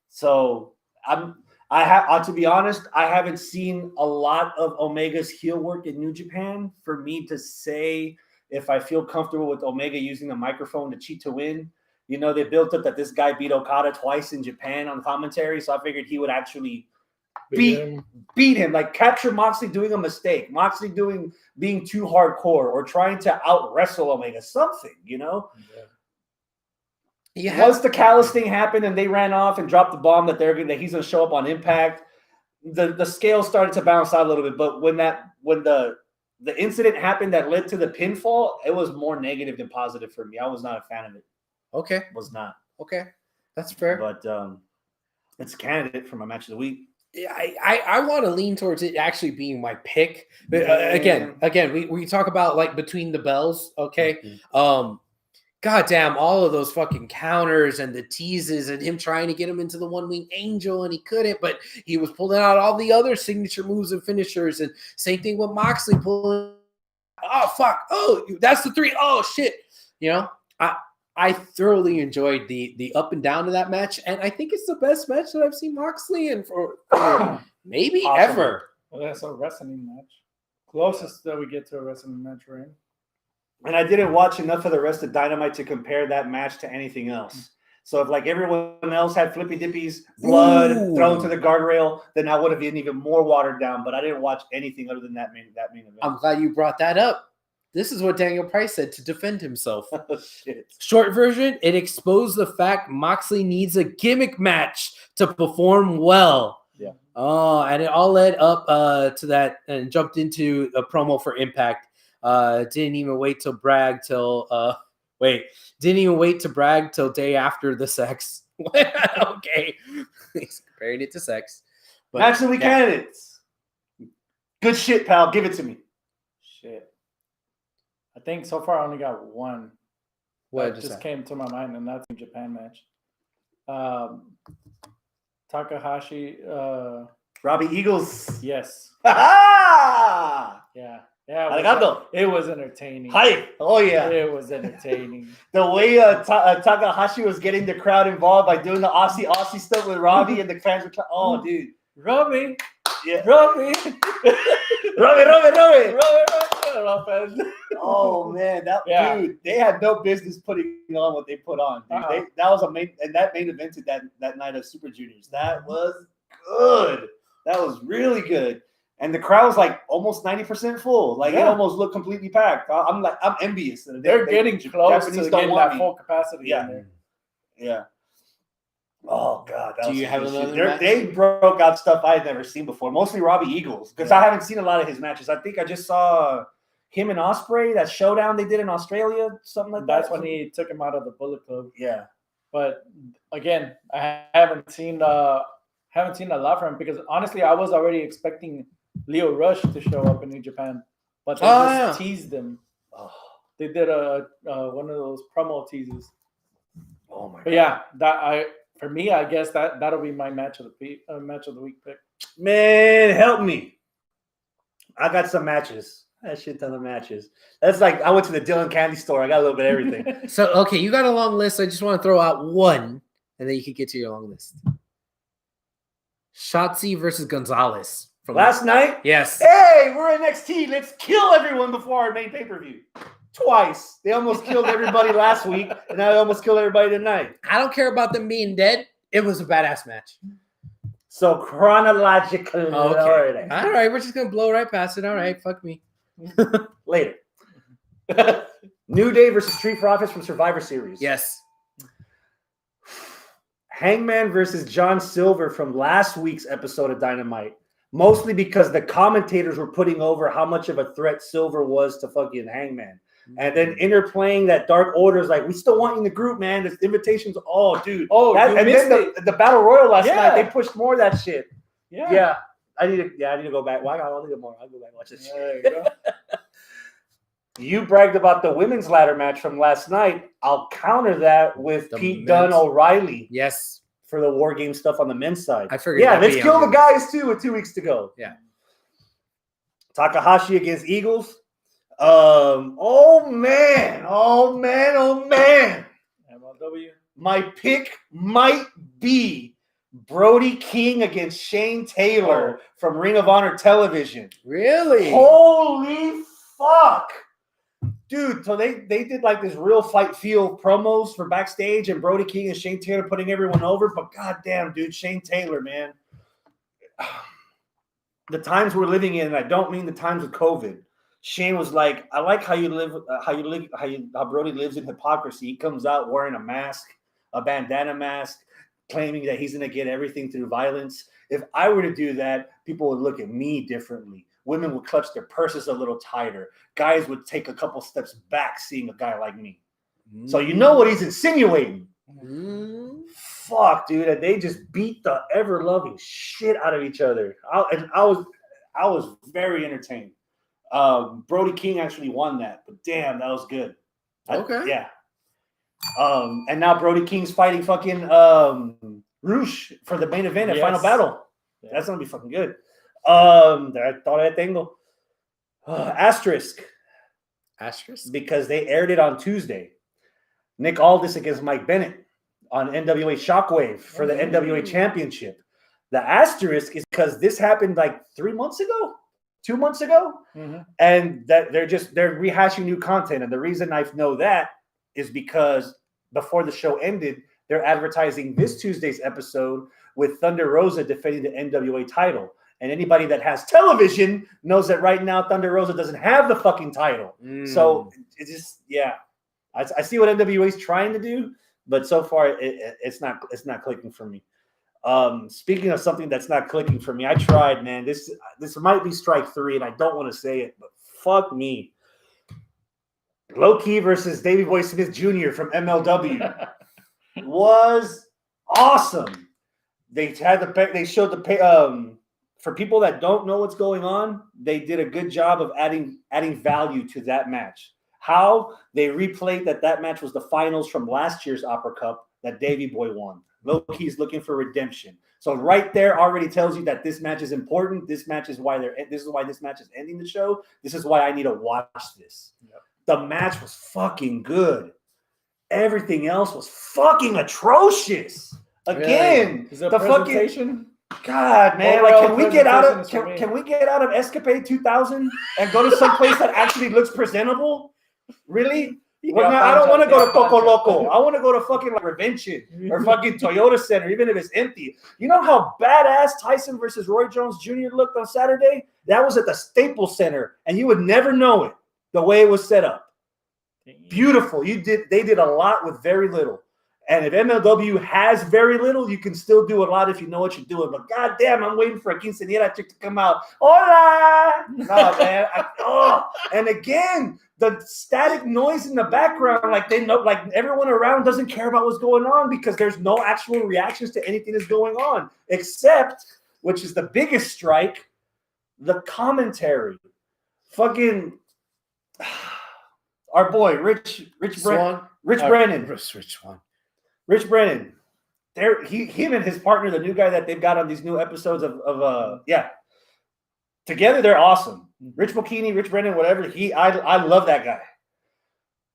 So to be honest, I haven't seen a lot of Omega's heel work in New Japan for me to say if I feel comfortable with Omega using the microphone to cheat to win. You know, they built up that this guy beat Okada twice in Japan on commentary, so I figured he would actually beat him, like capture Moxley doing a mistake, Moxley being too hardcore or trying to out wrestle Omega, something, you know. Yeah. Once the Callis thing happened and they ran off and dropped the bomb that he's going to show up on Impact, the scale started to bounce out a little bit. But when the incident happened that led to the pinfall, it was more negative than positive for me. I was not a fan of it. Okay, was not. Okay, that's fair. But it's a candidate for my match of the week. Yeah, I want to lean towards it actually being my pick. But again, we talk about like between the bells. Okay. Mm-hmm. Goddamn, all of those fucking counters and the teases and him trying to get him into the one-wing angel and he couldn't, but he was pulling out all the other signature moves and finishers. And same thing with Moxley pulling. Oh, fuck. Oh, that's the 3. Oh, shit. You know, I thoroughly enjoyed the up and down of that match. And I think it's the best match that I've seen Moxley in for maybe ever. Well, that's a wrestling match. Closest that we get to a wrestling match, right? And I didn't watch enough of the rest of Dynamite to compare that match to anything else. So if like everyone else had flippy dippies, blood thrown to the guardrail, then I would have been even more watered down. But I didn't watch anything other than that main event. I'm glad you brought that up. This is what Daniel Price said to defend himself. Oh, shit. Short version, it exposed the fact Moxley needs a gimmick match to perform well. Yeah. Oh, and it all led up to that and jumped into a promo for Impact. Didn't even wait to brag till day after the sex. Okay. He's comparing it to sex. But, Match of the week candidates. Good shit, pal. Give it to me. Shit. I think so far I only got one. What that just came to my mind, and that's the Japan match. Takahashi. Robbie Eagles. Yes. Ha! Yeah. Arigato. It was entertaining. Hi. Oh, yeah. It was entertaining. The way Takahashi was getting the crowd involved by doing the Aussie stuff with Robbie and the fans were oh, dude. Robbie. Yeah. Robbie. Robbie. Lopez. Oh, man. Dude, they had no business putting on what they put on. Dude. That was main evented that night of Super Juniors. That was good. That was really good. And the crowd was like almost 90% full. Like it almost looked completely packed. I'm envious. They're getting close to getting that full capacity. Yeah. Yeah. Oh God. Do you have another match? They broke out stuff I had never seen before. Mostly Robbie Eagles. Because I haven't seen a lot of his matches. I think I just saw him and Ospreay, that showdown they did in Australia, something like that. That's when he took him out of the Bullet Club. Yeah. But again, I haven't seen a lot from him because honestly I was already expecting Leo Rush to show up in New Japan, but they just teased them. Oh. They did one of those promo teases. Oh my! But God. For me, I guess that'll be my match of the week pick. Man, help me! I got some matches. I had a shit ton of matches. That's like I went to the Dylan Candy store. I got a little bit of everything. So okay, you got a long list. I just want to throw out one, and then you can get to your long list. Shotzi versus Gonzalez. From last night? Yes. Hey, we're NXT. Let's kill everyone before our main pay-per-view. Twice. They almost killed everybody last week, and now they almost killed everybody tonight. I don't care about them being dead. It was a badass match. So chronological. Okay. All right, we're just going to blow right past it. All right, fuck me. Later. New Day versus Street Profits from Survivor Series. Yes. Hangman versus John Silver from last week's episode of Dynamite. Mostly because the commentators were putting over how much of a threat Silver was to fucking Hangman. And then interplaying that Dark Order is like, we still want you in the group, man. This invitation's then the Battle Royal last night, they pushed more of that shit. Yeah. I need to go back. Well, I'll need more. I'll go back and watch this shit. There you go. You bragged about the women's ladder match from last night. I'll counter that with Pete Dunne O'Reilly. Yes. For the War Game stuff on the men's side. I figured. Yeah, let's kill the guys too with 2 weeks to go. Yeah. Takahashi against Eagles. Oh man. MLW. My pick might be Brody King against Shane Taylor from Ring of Honor Television. Really? Holy fuck. Dude, so they did like this real fight feel promos for backstage and Brody King and Shane Taylor putting everyone over. But goddamn, dude, Shane Taylor, man. The times we're living in, and I don't mean the times of COVID. Shane was like, I like how Brody lives in hypocrisy. He comes out wearing a mask, a bandana mask, claiming that he's going to get everything through violence. If I were to do that, people would look at me differently. Women would clutch their purses a little tighter. Guys would take a couple steps back seeing a guy like me. So you know what he's insinuating. Fuck, dude. And they just beat the ever-loving shit out of each other. I was very entertained. Brody King actually won that. But damn, that was good. Okay. And now Brody King's fighting fucking Rush for the main event at Final Battle. Yeah. That's going to be fucking good. Asterisk. Because they aired it on Tuesday. Nick Aldis against Mike Bennett on NWA Shockwave for the NWA Championship. The asterisk is because this happened like 3 months ago, 2 months ago, and that they're rehashing new content. And the reason I know that is because before the show ended, they're advertising this Tuesday's episode with Thunder Rosa defending the NWA title. And anybody that has television knows that right now Thunder Rosa doesn't have the fucking title. So it's just, yeah. I see what NWA is trying to do, but so far it's not clicking for me. Speaking of something that's not clicking for me, I tried, man. This might be strike 3, and I don't want to say it, but fuck me. Low Key versus Davey Boy Smith Jr. from MLW was awesome. They showed the for people that don't know what's going on, they did a good job of adding value to that match. How they replayed that match was the finals from last year's Opera Cup that Davey Boy won. Low Key's looking for redemption. So right there already tells you that this match is important. This is why this match is ending the show. This is why I need to watch this. Yep. The match was fucking good. Everything else was fucking atrocious. Again, the presentation. God, man, like can we get out of Escapade 2000 and go to some place that actually looks presentable? Really? Well, I don't want to go to Coco Loco. I want to go to fucking like Revention or fucking Toyota Center, even if it's empty. You know how badass Tyson versus Roy Jones Jr. looked on Saturday? That was at the Staples Center, and you would never know it the way it was set up. Beautiful. They did a lot with very little. And if MLW has very little, you can still do a lot if you know what you're doing. But goddamn, I'm waiting for a quinceañera chick to come out. Hola! No, man. And again, the static noise in the background, like they know, like everyone around doesn't care about what's going on because there's no actual reactions to anything that's going on, except, which is the biggest strike, the commentary. Fucking our boy, Rich Brennan. Rich Brennan, him and his partner, the new guy that they've got on these new episodes of together they're awesome. Rich Bocchini, Rich Brennan, whatever. I love that guy.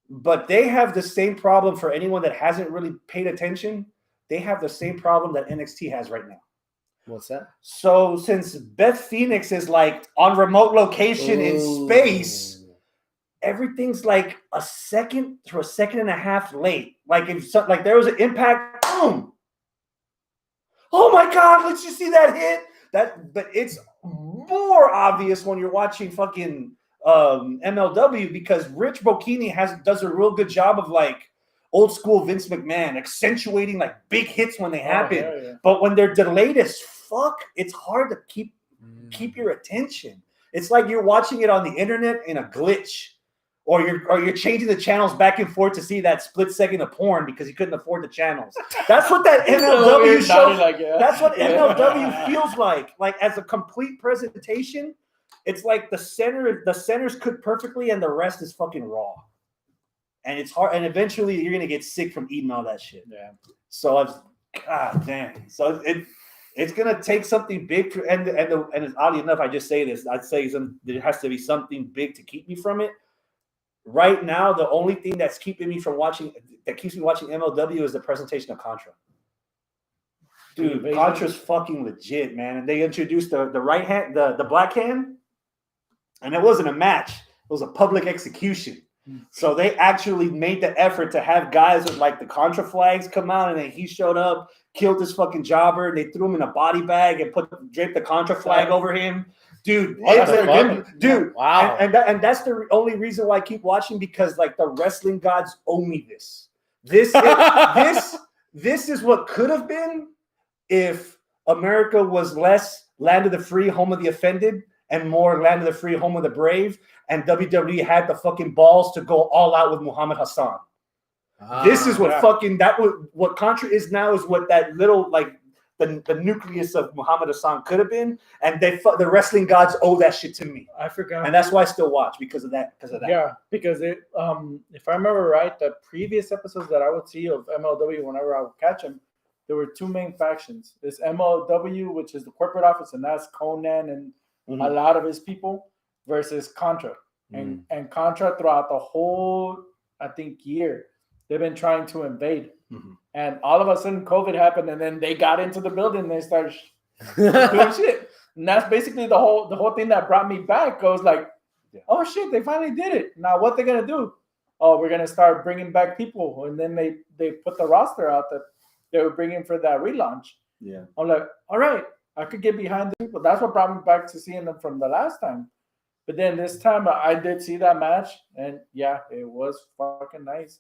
But they have the same problem for anyone that hasn't really paid attention. They have the same problem that NXT has right now. What's that? So since Beth Phoenix is like on remote location in space. Everything's like a second to a second and a half late. Like if there was an impact, boom. Oh my God, let's just see that hit. But it's more obvious when you're watching fucking MLW because Rich Bocchini does a real good job of like old school Vince McMahon accentuating like big hits when they happen. Yeah. But when they're delayed as fuck, it's hard to keep your attention. It's like you're watching it on the internet in a glitch. Or you're changing the channels back and forth to see that split second of porn because you couldn't afford the channels. That's what that MLW show. That's what MLW feels like. Like as a complete presentation, it's like the centers cook perfectly and the rest is fucking raw. And it's hard. And eventually you're gonna get sick from eating all that shit. Yeah. So God damn. So it's gonna take something big and it's oddly enough, I just say this. I'd say there has to be something big to keep me from it. Right now, the only thing that keeps me watching MLW is the presentation of Contra. Dude, Contra's fucking legit, man. And they introduced the right hand, the black hand, and it wasn't a match. It was a public execution. So they actually made the effort to have guys with like the Contra flags come out, and then he showed up, killed this fucking jobber, and they threw him in a body bag and draped the Contra flag over him. Dude, wow. And that's the only reason why I keep watching because like the wrestling gods owe me this. This is what could have been if America was less land of the free, home of the offended, and more land of the free, home of the brave, and WWE had the fucking balls to go all out with Muhammad Hassan. This is what what Contra is now is what that little like the nucleus of Muhammad Hassan could have been, and the wrestling gods owe that shit to me. I forgot, and that's why I still watch because of that. Yeah, because if I remember right, the previous episodes that I would see of MLW, whenever I would catch them, there were two main factions. There's MLW, which is the corporate office, and that's Conan and a lot of his people, versus Contra, and Contra throughout the whole I think year they've been trying to invade. And all of a sudden COVID happened and then they got into the building and they started doing shit. And that's basically the whole thing that brought me back. I was like, oh shit, they finally did it. Now what they're going to do? Oh, we're going to start bringing back people. And then they put the roster out that they were bringing for that relaunch. Yeah. I'm like, all right, I could get behind the people. That's what brought me back to seeing them from the last time. But then this time I did see that match, and yeah, it was fucking nice.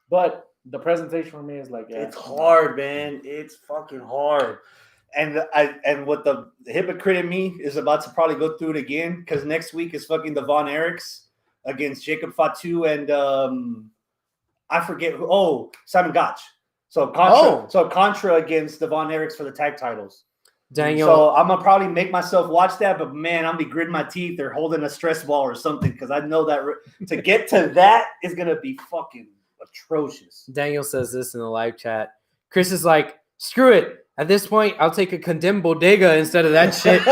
But the presentation for me is like, yeah, it's hard, man. It's fucking hard. And what the hypocrite in me is about to probably go through it again, because next week is fucking the Von Erichs against Jacob Fatu and I forget who. Oh, Simon Gotch. So Contra against the Von Erichs for the tag titles. Daniel. So I'm gonna probably make myself watch that, but man, I'm gonna be gritting my teeth or holding a stress ball or something, because I know that to get to that is gonna be fucking atrocious. Daniel says this in the live chat. Chris is like, screw it. At this point, I'll take a condemned bodega instead of that shit.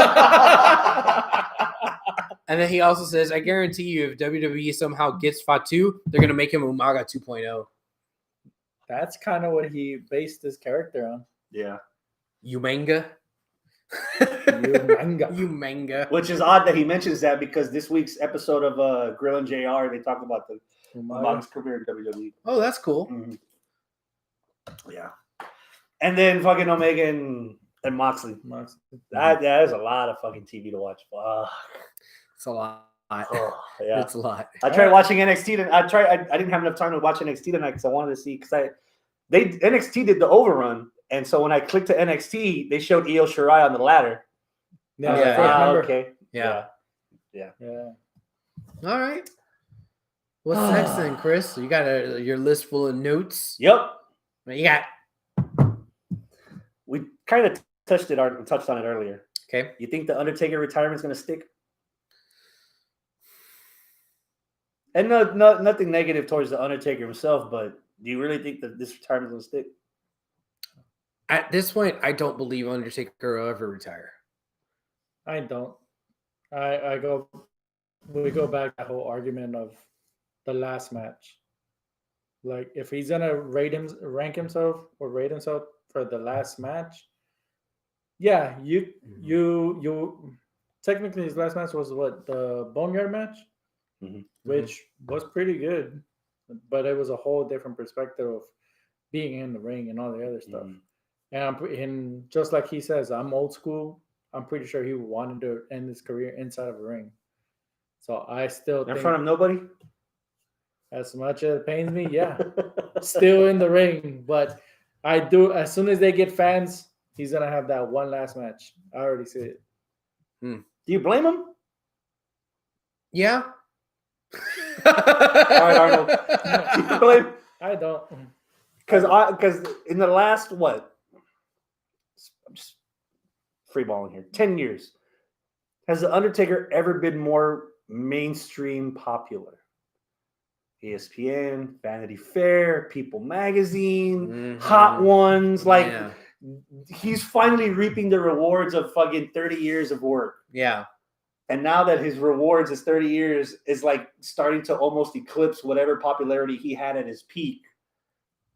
And then he also says, I guarantee you, if WWE somehow gets Fatu, they're gonna make him Umaga 2.0. That's kind of what he based his character on. Yeah. Umanga. Umanga. Which is odd that he mentions that, because this week's episode of Grill and JR, they talk about Umaga's career in WWE. Oh, that's cool. Mm-hmm. Yeah. And then fucking Omega and Moxley. There's a lot of fucking TV to watch. Fuck. It's a lot. Oh, yeah. It's a lot. I tried watching NXT. I didn't have enough time to watch NXT tonight because I wanted to see, because NXT did the overrun, and so when I clicked to NXT, they showed Io Shirai on the ladder. Yeah. Okay. Yeah. All right. What's next then, Chris? You got your list full of notes. Yep. What you got? We kind of touched on it earlier. Okay. You think the Undertaker retirement is going to stick? And nothing negative towards the Undertaker himself, but do you really think that this retirement is going to stick? At this point, I don't believe Undertaker will ever retire. I don't. We go back to that whole argument of the last match. Like, if he's gonna rank himself for the last match, yeah, you technically his last match was what, the Boneyard match, which was pretty good, but it was a whole different perspective of being in the ring and all the other stuff. And just like he says, I'm old school. I'm pretty sure he wanted to end his career inside of a ring. So I still think, in front of nobody. As much as it pains me, yeah, still in the ring. But I do, as soon as they get fans, he's gonna have that one last match. I already see it. Do you blame him? Yeah. All right, Arnold. Do you blame? I don't. Because in the last I'm just freeballing here. 10 years, has the Undertaker ever been more mainstream popular? ESPN, Vanity Fair, People Magazine, Hot Ones. He's finally reaping the rewards of fucking 30 years of work. Yeah. And now that his rewards is 30 years is like starting to almost eclipse whatever popularity he had at his peak.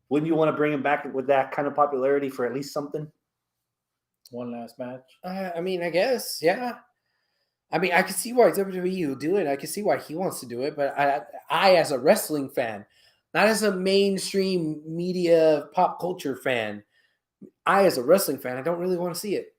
Wouldn't you want to bring him back with that kind of popularity for at least something? One last match. I mean, I guess, yeah. I mean, I can see why WWE will do it. I can see why he wants to do it. But I, as a wrestling fan, not as a mainstream media pop culture fan, I, as a wrestling fan, I don't really want to see it.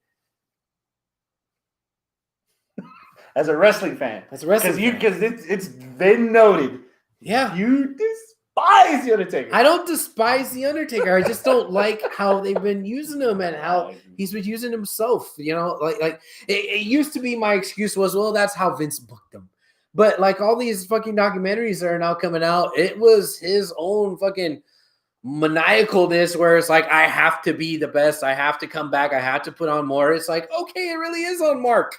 As a wrestling fan. Because it's been noted. Yeah. You despise The Undertaker. I don't despise The Undertaker. I just don't like how they've been using him and how he's been using himself. You know, like it used to be my excuse was, well, that's how Vince booked him. But like all these fucking documentaries that are now coming out, it was his own fucking maniacalness where it's like, I have to be the best. I have to come back. I have to put on more. It's like, okay, it really is on Mark.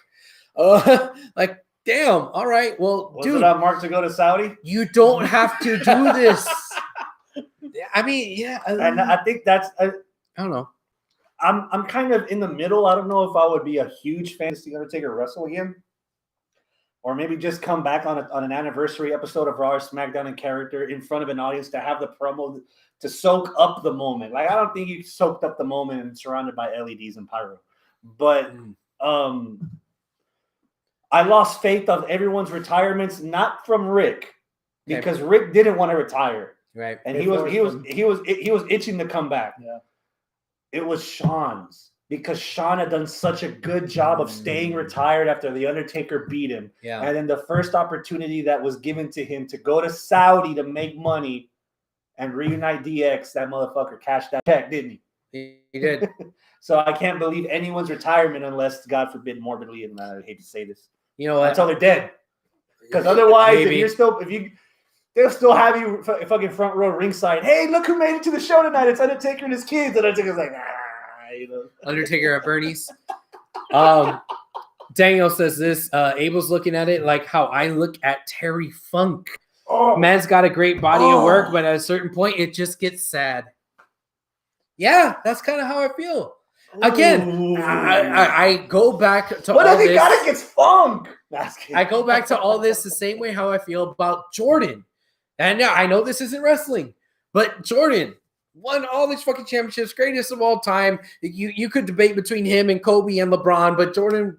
Like, damn. All right. Well, was it on Mark to go to Saudi? You don't have to do this. I mean, yeah. And I think that's. I don't know. I'm kind of in the middle. I don't know if I would be a huge fan to see Undertaker wrestle again, or maybe just come back on an anniversary episode of Raw or SmackDown in character in front of an audience to have the promo to soak up the moment. Like, I don't think you soaked up the moment and surrounded by LEDs and pyro, but I lost faith of everyone's retirements, not from Rick, because Rick didn't want to retire, right? And he was itching to come back. Yeah, it was Shawn's. because Shawn had done such a good job of staying retired after The Undertaker beat him. Yeah. And then the first opportunity that was given to him to go to Saudi to make money and reunite DX, that motherfucker cashed that check, didn't he? He did. So I can't believe anyone's retirement unless, God forbid, morbidly, and I hate to say this, You know what? until they're dead. Because otherwise, Maybe. they'll still have you fucking front row ringside. Hey, look who made it to the show tonight. It's Undertaker and his kids. And Undertaker's like, Undertaker at Bernie's. Daniel says this. Abel's looking at it like how I look at Terry Funk. Oh, Man's got a great body of work, but at a certain point, it just gets sad. Yeah, that's kind of how I feel. Again, I go back to what all have he this. got against Funk? I go back to all this the same way how I feel about Jordan. And yeah, I know this isn't wrestling, but Jordan won all these fucking championships, greatest of all time. You could debate between him and Kobe and LeBron, but Jordan,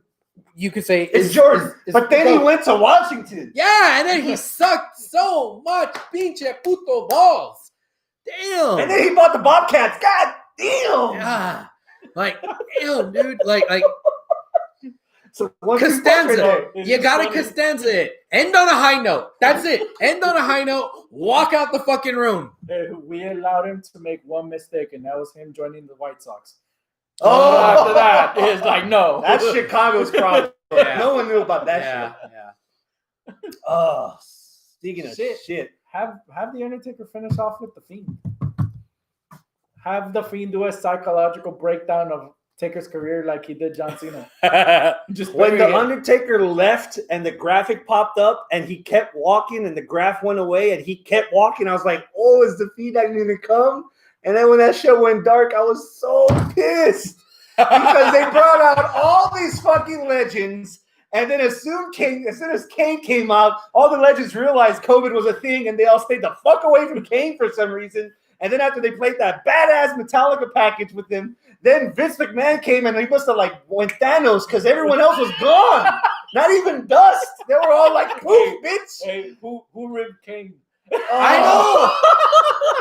you could say it's Jordan. But then he went to Washington. Yeah, and then he sucked so much pinche puto balls. Damn. And then he bought the Bobcats. God damn. Yeah. Like, damn, dude. Like So Costanza. You gotta Costanza it. End on a high note. That's it. End on a high note. Walk out the fucking room. We allowed him to make one mistake, and that was him joining the White Sox. Oh, After that, it's like, no. That's Chicago's problem. Yeah. No one knew about that Yeah. shit. Oh, speaking of shit. Have the Undertaker finish off with the Fiend. Have the Fiend do a psychological breakdown of Taker's career like he did John Cena. Just When the bury it. Undertaker left and the graphic popped up and he kept walking and the graph went away and he kept walking, I was like, oh, is the Fiend not going to come? And then when that show went dark, I was so pissed because they brought out all these fucking legends. And then as soon as Kane came out, all the legends realized COVID was a thing and they all stayed the fuck away from Kane for some reason. And then after they played that badass Metallica package with him, then Vince McMahon came and he must have like went Thanos because everyone else was gone. Not even dust. They were all like, poof, bitch. Hey, who ripped Kane? I know.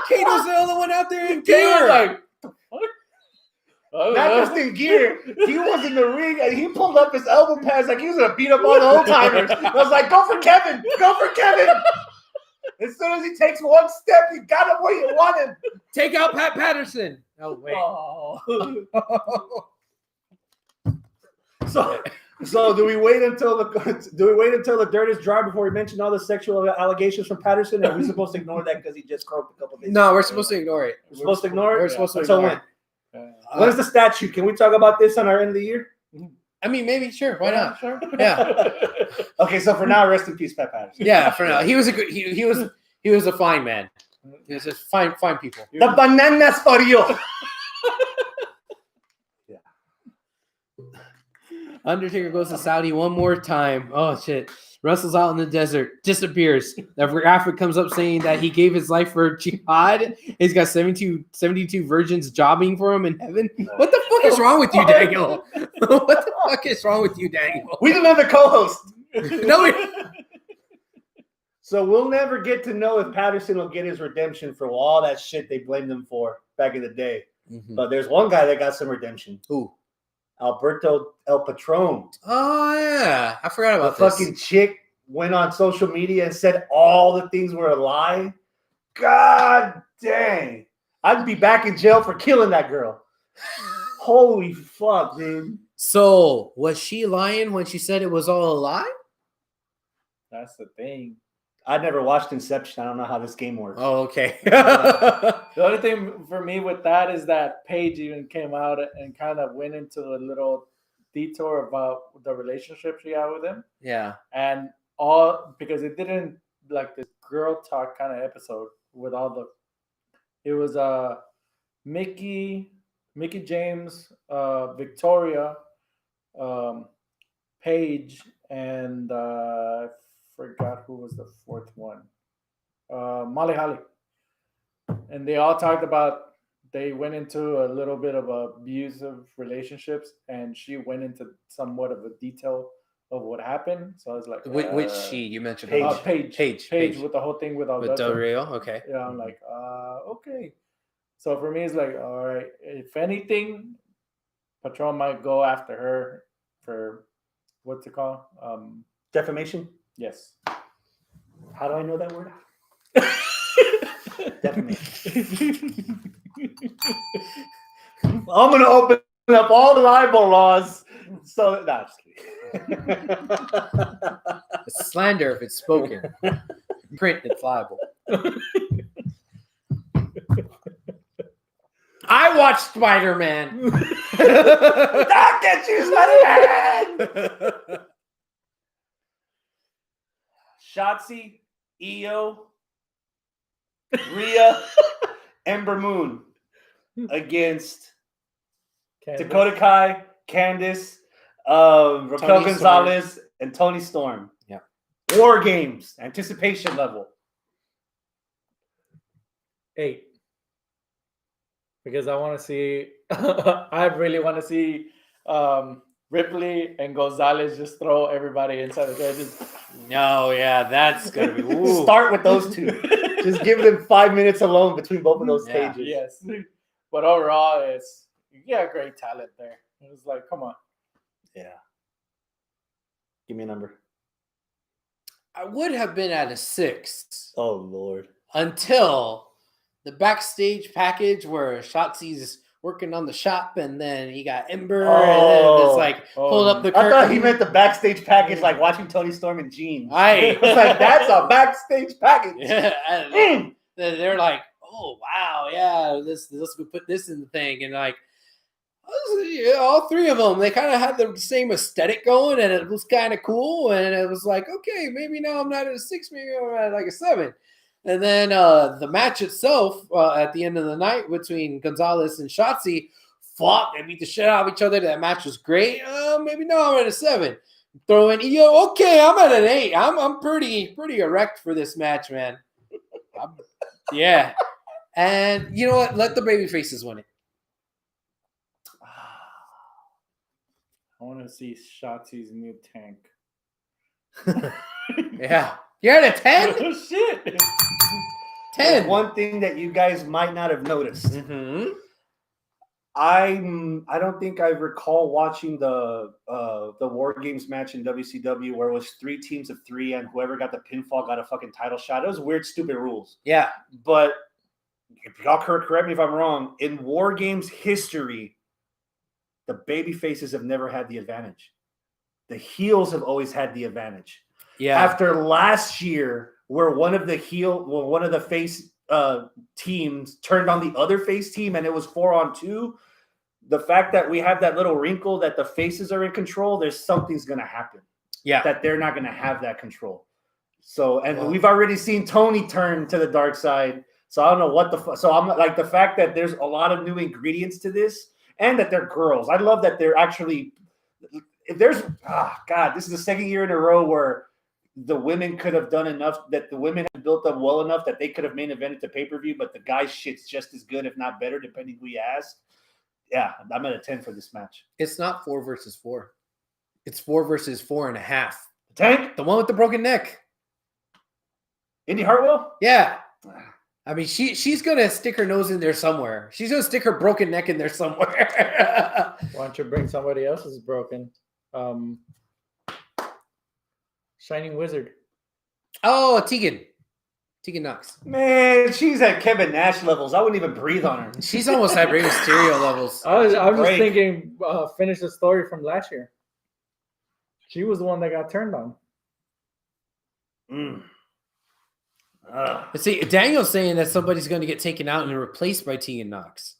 Kane was the only one out there in Kane was gear. like, Not just in gear. He was in the ring and he pulled up his elbow pads like he was going to beat up all the old timers. I was like, go for Kevin. Go for Kevin. As soon as he takes one step, you got him where you want him. Take out Pat Patterson. Oh, wait. So do we wait until the dirt is dry before we mention all the sexual allegations from Patterson? Or are we supposed to ignore that because he just croaked a couple days No, ago? we're supposed to ignore it. We're supposed to ignore it? We're supposed to Until ignore when? it. When's the statute? Can we talk about this on our end of the year? I mean, maybe, sure. Why not? Sure. Yeah. Okay, so for now, rest in peace, Pat Patterson. Yeah, for now. He was a good he was a fine man. He was just fine people. The bananas for you. Undertaker goes to Saudi one more time. Oh shit. Wrestles out in the desert, disappears. The graphic comes up saying that he gave his life for jihad. He's got 72 virgins jobbing for him in heaven. What the fuck is wrong with you, Daniel? What the fuck is wrong with you, Daniel? We didn't have the co-host. No, So we'll never get to know if Patterson will get his redemption for all that shit they blamed him for back in the day. But there's one guy that got some redemption. Who? Alberto El Patron. Oh yeah, I forgot The about this. fucking chick went on social media and said all the things were a lie. God dang. I'd be back in jail for killing that girl. Holy fuck, dude. So was she lying when she said it was all a lie? That's the thing. I never watched Inception. I don't know how this game works. Oh, okay. The only thing for me with that is that Paige even came out and kind of went into a little detour about the relationship she had with him. Yeah. And all because it didn't like this girl talk kind of episode with all the it was Mickey James, Victoria, Paige, and forgot who was the fourth one. Molly Holly. And they all talked about they went into a little bit of abusive relationships, and she went into somewhat of a detail of what happened. So I was like, Which she you mentioned? Paige with the whole thing with Alberto. With Del Rio, okay. Yeah, I'm like, okay. So for me, it's like, all right. If anything, Patron might go after her for what's it called? Defamation. Yes. How do I know that word? Defamation. I'm gonna open up all the libel laws. So no, just kidding. It's slander if it's spoken. Print, it's liable. I watched Spider-Man. Don't get you, Spider-Man! Shotzi, Io, Rhea, Ember Moon against Dakota Kai, Candice, Raquel Toni Gonzalez, and Toni Storm. Yeah. War Games, anticipation level. 8. Because I want to see, I really want to see Ripley and Gonzalez just throw everybody inside the cages. No, yeah, that's gonna be. Ooh. Start with those two. Just give them 5 minutes alone between both of those Yeah. cages. Yes. But overall, great talent there. It was like, come on. Yeah. Give me a number. I would have been at a 6 Oh, Lord. until the backstage package where Shotzi's working on the shop, and then he got Ember, and then it's like pulled up the curtain. I thought he meant the backstage package, like watching Toni Storm in jeans. Right. It's like, that's a backstage package. Yeah, and they're like, oh wow, yeah, let's put this in the thing, and like all three of them, they kind of had the same aesthetic going, and it was kind of cool, and it was like, okay, maybe now I'm not at a 6, maybe I'm at like a 7. And then the match itself at the end of the night between Gonzalez and Shotzi, fought. They beat the shit out of each other. That match was great. Maybe now I'm at a 7. Throw in Io. Okay, I'm at an 8. I'm pretty erect for this match, man. Yeah. And you know what? Let the baby faces win it. I want to see Shotzi's new tank. Yeah. You're at a 10? Oh, shit. 10. One thing that you guys might not have noticed. Mm-hmm. I don't think I recall watching the War Games match in WCW where it was 3 teams of 3 and whoever got the pinfall got a fucking title shot. It was weird, stupid rules. Yeah. But if y'all correct me if I'm wrong, in War Games history, the baby faces have never had the advantage. The heels have always had the advantage. Yeah. After last year, where one of the face teams turned on the other face team and it was 4-on-2, the fact that we have that little wrinkle that the faces are in control, there's something's going to happen. Yeah. That they're not going to have that control. So, and we've already seen Tony turn to the dark side. So I don't know what so I'm like, the fact that there's a lot of new ingredients to this and that they're girls. I love that they're actually, God, this is the second year in a row where the women could have done enough, that the women have built up well enough that they could have main evented to pay-per-view, but the guys' shit's just as good, if not better, depending who you ask. Yeah, I'm at a 10 for this match. It's not 4 versus 4. It's 4 versus 4.5. Tank? The one with the broken neck. Indy Hartwell? Yeah. I mean, she's going to stick her nose in there somewhere. She's going to stick her broken neck in there somewhere. Why don't you bring somebody else's broken? Shining Wizard. Oh, Tegan Knox. Man, she's at Kevin Nash levels. I wouldn't even breathe on her. She's almost at Rey Mysterio levels. I was just thinking, finish the story from last year. She was the one that got turned on. But see, Daniel's saying that somebody's going to get taken out and replaced by Tegan Knox.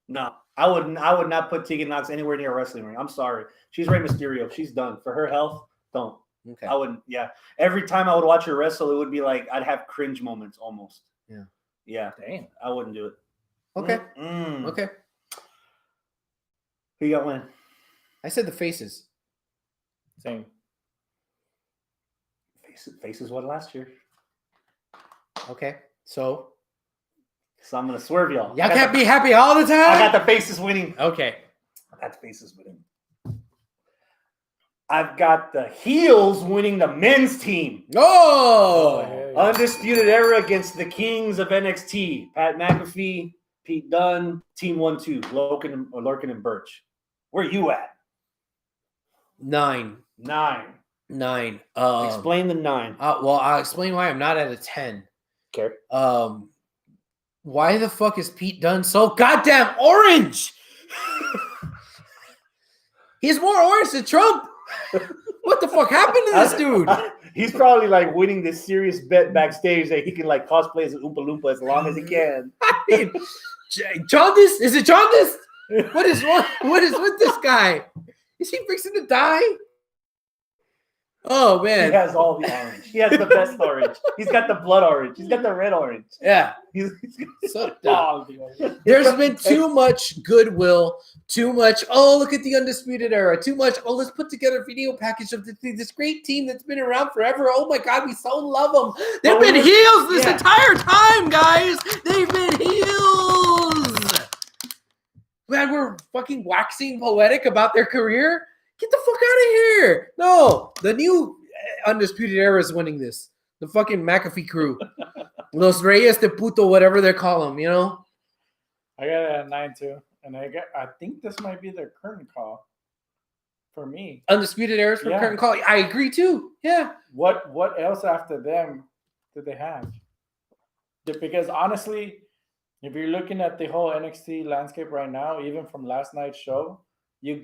No, I would not put Tegan Knox anywhere near a wrestling ring. I'm sorry. She's Rey Mysterio. She's done. For her health, don't. Okay. I wouldn't. Yeah. Every time I would watch her wrestle, it would be like I'd have cringe moments almost. Yeah. Yeah. Damn. I wouldn't do it. Okay. Mm. Okay. Who you got win? I said the faces. Same. Faces won last year. Okay. So I'm gonna swerve y'all. Y'all can't be happy all the time. I got the faces winning. Okay. I got the faces winning. I've got the heels winning the men's team. Oh! Yeah. Undisputed Era against the Kings of NXT. Pat McAfee, Pete Dunne, Team 1-2, Lorcan and Birch. Where you at? 9. 9. 9. Explain the 9. Well, I'll explain why I'm not at a 10. Okay. Why the fuck is Pete Dunne so goddamn orange? He's more orange than Trump. What the fuck happened to this dude? He's probably like winning this serious bet backstage that he can like cosplay as an Oompa Loompa as long as he can. I mean, jaundice? Is it jaundice? What is with this guy? Is he fixing to die? Oh man, He has all the orange. He has the best orange. He's got the blood orange. He's got the red orange. Yeah. He's So got there's been too much goodwill, too much, oh, look at the Undisputed Era, too much, oh, let's put together a video package of this great team that's been around forever. Oh my God, we so love them. They've been heels this entire time, guys. They've been heels. Man, we're fucking waxing poetic about their career. Get the fuck out of here. No, the new Undisputed Era is winning this. The fucking McAfee crew. Los Reyes de Puto, whatever they call them, you know? I got it at 9 too. And I think this might be their current call for me. Undisputed Era's for current call. I agree too. Yeah. What else after them did they have? Because honestly, if you're looking at the whole NXT landscape right now, even from last night's show, you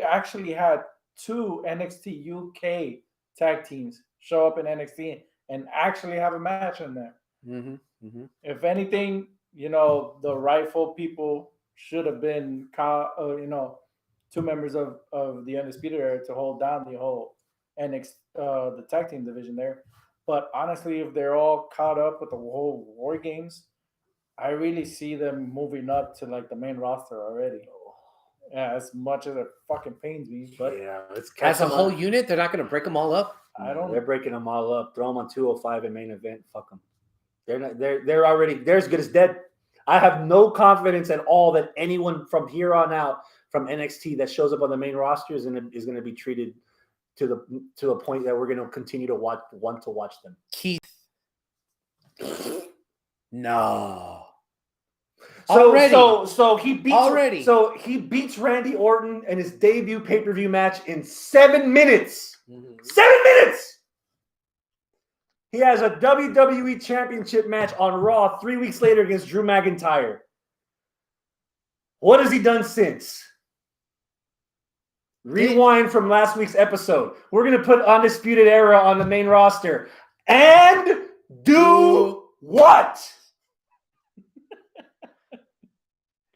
actually had 2 NXT UK tag teams show up in NXT and actually have a match in there. Mm-hmm. Mm-hmm. If anything, the rightful people should have been, 2 members of the Undisputed Era to hold down the whole the tag team division there. But honestly, if they're all caught up with the whole War Games, I really see them moving up to like the main roster already. Yeah, as much as it fucking pains me, but it's as a whole unit, they're not going to break them all up. They're breaking them all up. Throw them on 205 in main event. Fuck them. They're already. They're as good as dead. I have no confidence at all that anyone from here on out from NXT that shows up on the main roster is going to be treated to a point that we're going to continue to want to watch them. Keith, no. So he beats Randy Orton in his debut pay-per-view match in 7 minutes. Mm-hmm. 7 minutes. He has a WWE Championship match on Raw 3 weeks later against Drew McIntyre. What has he done since? Rewind from last week's episode. We're going to put Undisputed Era on the main roster. And do what?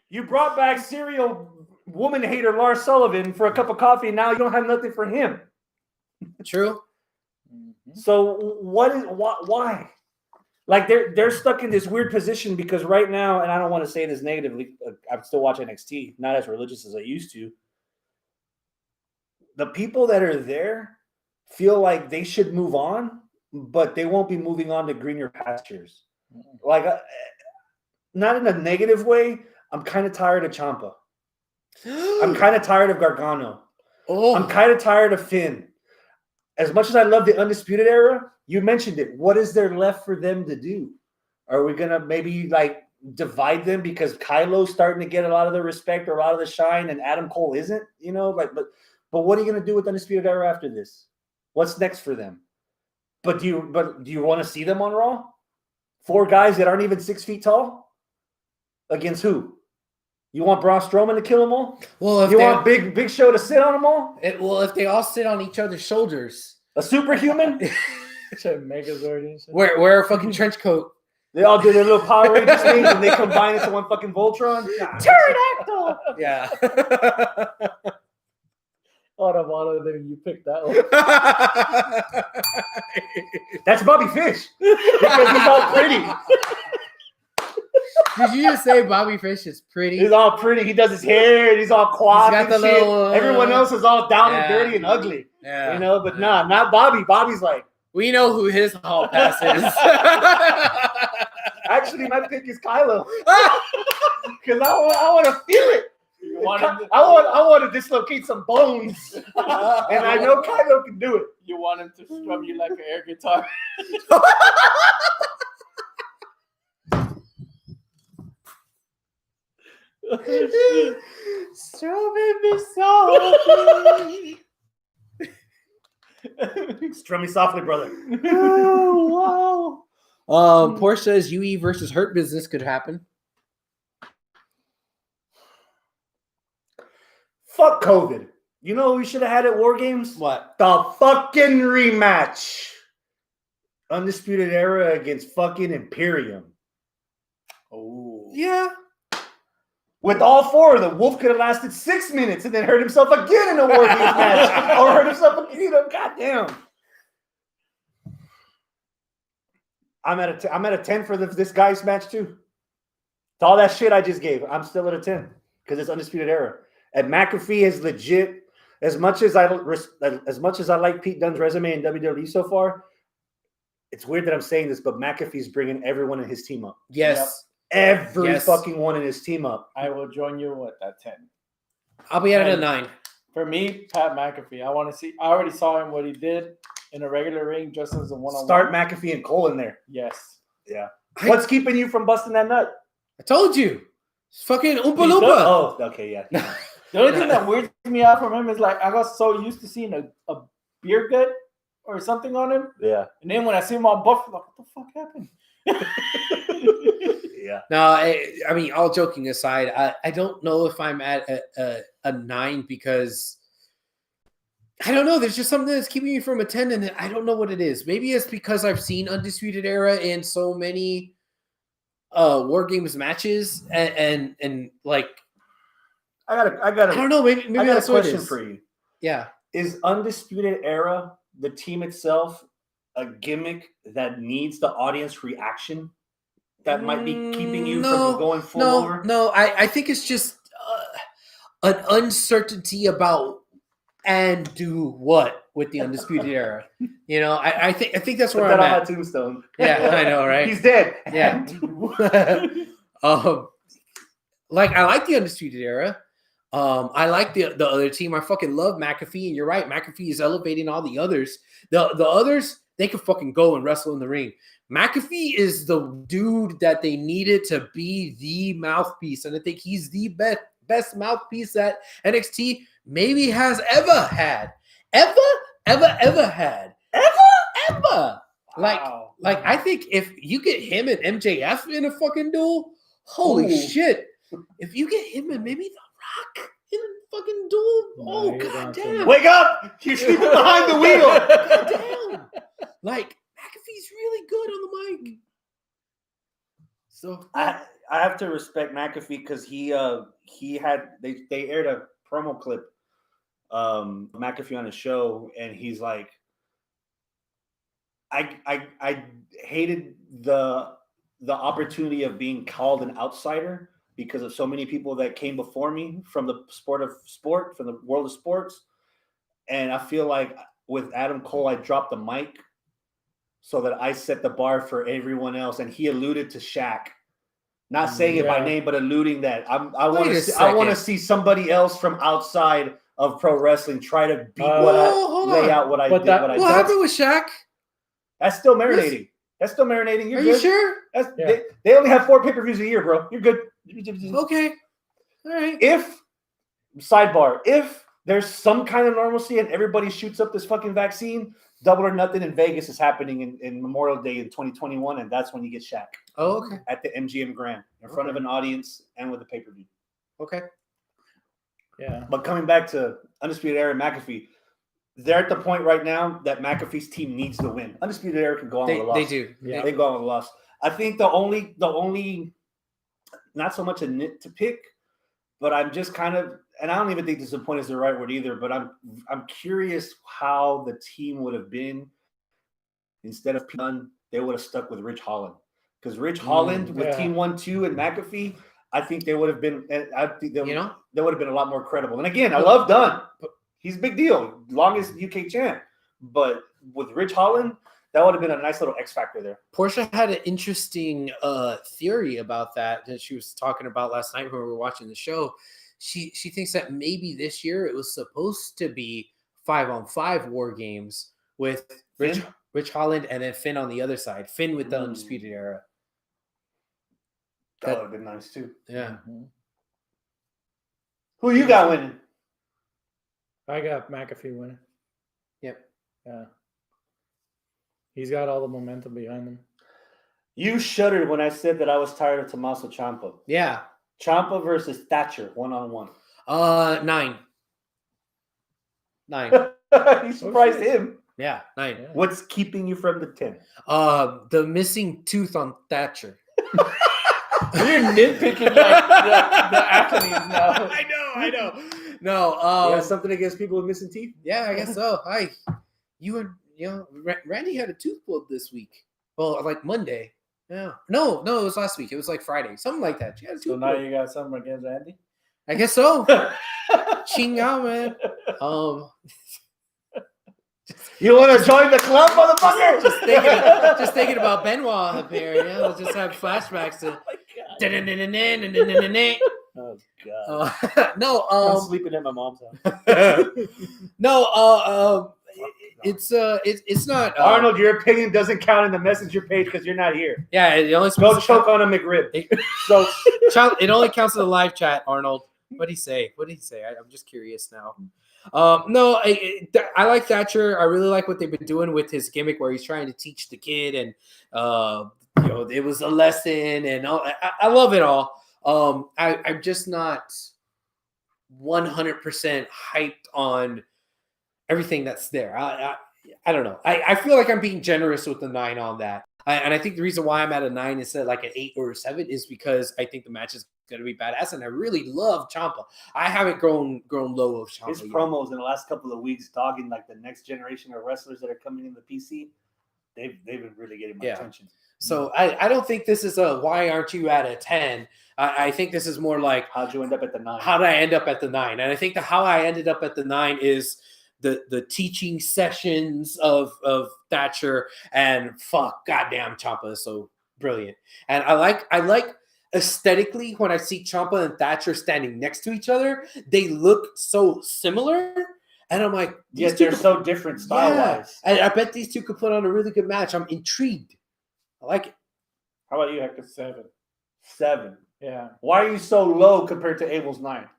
You brought back serial woman hater Lars Sullivan for a cup of coffee, and now you don't have nothing for him. True. So why? Like they're stuck in this weird position because right now, and I don't want to say this negatively, I still watch NXT, not as religious as I used to. The people that are there feel like they should move on, but they won't be moving on to greener pastures. Like, not in a negative way. I'm kind of tired of Ciampa. I'm kind of tired of Gargano. I'm kind of tired of Finn. As much as I love the Undisputed Era, you mentioned it. What is there left for them to do? Are we going to maybe like divide them because Kylo's starting to get a lot of the respect or a lot of the shine and Adam Cole isn't? But what are you going to do with Undisputed Era after this? What's next for them? But do you want to see them on Raw? 4 guys that aren't even 6 feet tall? Against who? You want Braun Strowman to kill them all? Well, if you want Big Show to sit on them all? If they all sit on each other's shoulders, a superhuman, Megazord, wear a fucking trench coat. They all do their little Power Rangers things and they combine into one fucking Voltron. Pterodactyl. Yeah. Out of all of them, you picked that one. That's Bobby Fish because he's all pretty. Did you just say Bobby Fish is pretty? He's all pretty. He does his hair and he's all quad and shit. Little, everyone else is all down and dirty and ugly. Yeah. But not Bobby. Bobby's like, we know who his hall pass is. Actually, my pick is Kylo. Because I want to feel it. I want to dislocate some bones. And I know Kylo can do it. You want him to strum you like an air guitar. Strumming me softly. Strum me softly, brother. Oh, wow. Porsche says UE versus Hurt Business could happen. Fuck COVID. You know what we should have had at War Games? What? The fucking rematch. Undisputed Era against fucking Imperium. Oh. Yeah. With all four of them, Wolf could have lasted 6 minutes and then hurt himself again in a War Games match. Or hurt himself again. Goddamn. I'm at a 10 for this guy's match too. To all that shit I just gave, I'm still at a 10 because it's Undisputed Era. And McAfee is legit. As much as I like Pete Dunne's resume in WWE so far, it's weird that I'm saying this, but McAfee's bringing everyone in his team up. Yes. Every fucking one in his team up. I will join you with that 10. I'll be at a 9. For me, Pat McAfee. I want to see. I already saw him what he did in a regular ring, just as a one-on-one. Start McAfee and Cole in there. Yes. Yeah. What's keeping you from busting that nut? I told you. It's fucking Oompa He's Loompa. Oh, okay, yeah. The only thing that weirds me out from him is like I got so used to seeing a beer gut or something on him. Yeah. And then when I see him on buff, I'm like, what the fuck happened? Yeah. No, I mean, all joking aside, I don't know if I'm at a 9 because I don't know. There's just something that's keeping me from a 10, and I don't know what it is. Maybe it's because I've seen Undisputed Era in so many War Games matches, and like I I don't know. Maybe I got that's a what it question is. for you. Yeah. Is Undisputed Era, the team itself, a gimmick that needs the audience reaction that might be keeping you from going full over? No, I think it's just an uncertainty about and do what with the Undisputed Era. You know, I think that's Put where that I'm on my at. tombstone. Yeah, I know, right? He's dead. Yeah. Like I like the Undisputed Era. I like the other team. I fucking love McAfee, and you're right. McAfee is elevating all the others. The others, they can fucking go and wrestle in the ring. McAfee is the dude that they needed to be the mouthpiece, and I think he's the best mouthpiece that NXT maybe has ever had. Ever had. Ever. Wow. Like I think if you get him and MJF in a fucking duel, holy shit. If you get him and maybe The Rock in a fucking duel, goddamn. Wake up! You're sleeping behind the wheel. Goddamn. Like, McAfee's really good on the mic. So I have to respect McAfee because he had they aired a promo clip McAfee on his show, and he's like, I hated the opportunity of being called an outsider because of so many people that came before me from the from the world of sports. And I feel like with Adam Cole, I dropped the mic so that I set the bar for everyone else. And he alluded to Shaq, not saying it by name, but alluding that I want to see somebody else from outside of pro wrestling try to beat what I did. What happened with Shaq? That's still marinating. That's still marinating. You're Are good. you sure? They only have 4 pay-per-views a year, bro. You're good. Okay. All right. If there's some kind of normalcy and everybody shoots up this fucking vaccine, Double or Nothing in Vegas is happening in Memorial Day in 2021, and that's when you get Shaq. Oh, okay. At the MGM Grand in front of an audience and with a pay-per-view. Okay. Yeah. But coming back to Undisputed Era and McAfee, they're at the point right now that McAfee's team needs to win. Undisputed Era can go on with a loss. They do. Yeah. They go on with a loss. I think the only not so much a nit to pick, but I'm just kind of, and I don't even think disappointed is the right word either, but I'm curious how the team would have been instead of Dunn, they would have stuck with Rich Holland. Because Rich Holland with Team 1-2 and McAfee, I think they would have been, I think they would have been a lot more credible. And again, I love Dunn. He's a big deal, longest UK champ. But with Rich Holland, that would have been a nice little X factor there. Portia had an interesting theory about that she was talking about last night when we were watching the show. She thinks that maybe this year it was supposed to be 5-on-5 War Games with Rich Holland and then Finn on the other side. Finn with the Undisputed Era. That would have been nice too. Yeah. Who you got winning? I got McAfee winning. Yep. Yeah. He's got all the momentum behind him. You shuddered when I said that I was tired of Tommaso Ciampa. Yeah. Ciampa versus Thatcher, 1-on-1. 9. 9. You surprised him. Yeah, 9. Yeah. What's keeping you from the 10? The missing tooth on Thatcher. You're nitpicking like the accolades now. I know. No, You got something against people with missing teeth? yeah, I guess so. Randy had a tooth pulled this week. Well, like Monday. Yeah. No, it was last week. It was like Friday. Something like that. She had a So tooth now pulled. you got something against Andy? I guess so. Ching out, man. You want to join the club, motherfucker? Just thinking about Benoit up here. Yeah, I'll just have flashbacks to. Oh god. No, I'm sleeping at my mom's house. no, it's not. Arnold, your opinion doesn't count in the messenger page because you're not here. Yeah, it only Go choke on a McRib. So it only counts in the live chat, Arnold. What did he say? I'm just curious now. No, I like Thatcher. I really like what they've been doing with his gimmick where he's trying to teach the kid, and it was a lesson, and all. I love it all. I'm just not 100% hyped on everything that's there. I don't know. I feel like I'm being generous with the 9 on that. And I think the reason why I'm at a 9 instead of like an 8 or a 7 is because I think the match is going to be badass. And I really love Ciampa. I haven't grown low of Ciampa his yet. promos in the last couple of weeks dogging like the next generation of wrestlers that are coming in the PC, they've been really getting my attention. So I don't think this is a why aren't you at a 10? I think this is more like How'd you end up at the 9? how did I end up at the 9? And I think how I ended up at the 9 is the teaching sessions of Thatcher, and goddamn Ciampa is so brilliant. And I like aesthetically when I see Ciampa and Thatcher standing next to each other, they look so similar. And I'm like, yes, they're so different style-wise. And I bet these two could put on a really good match. I'm intrigued. I like it. How about you, Hector? 7. Yeah. Why are you so low compared to Abel's 9?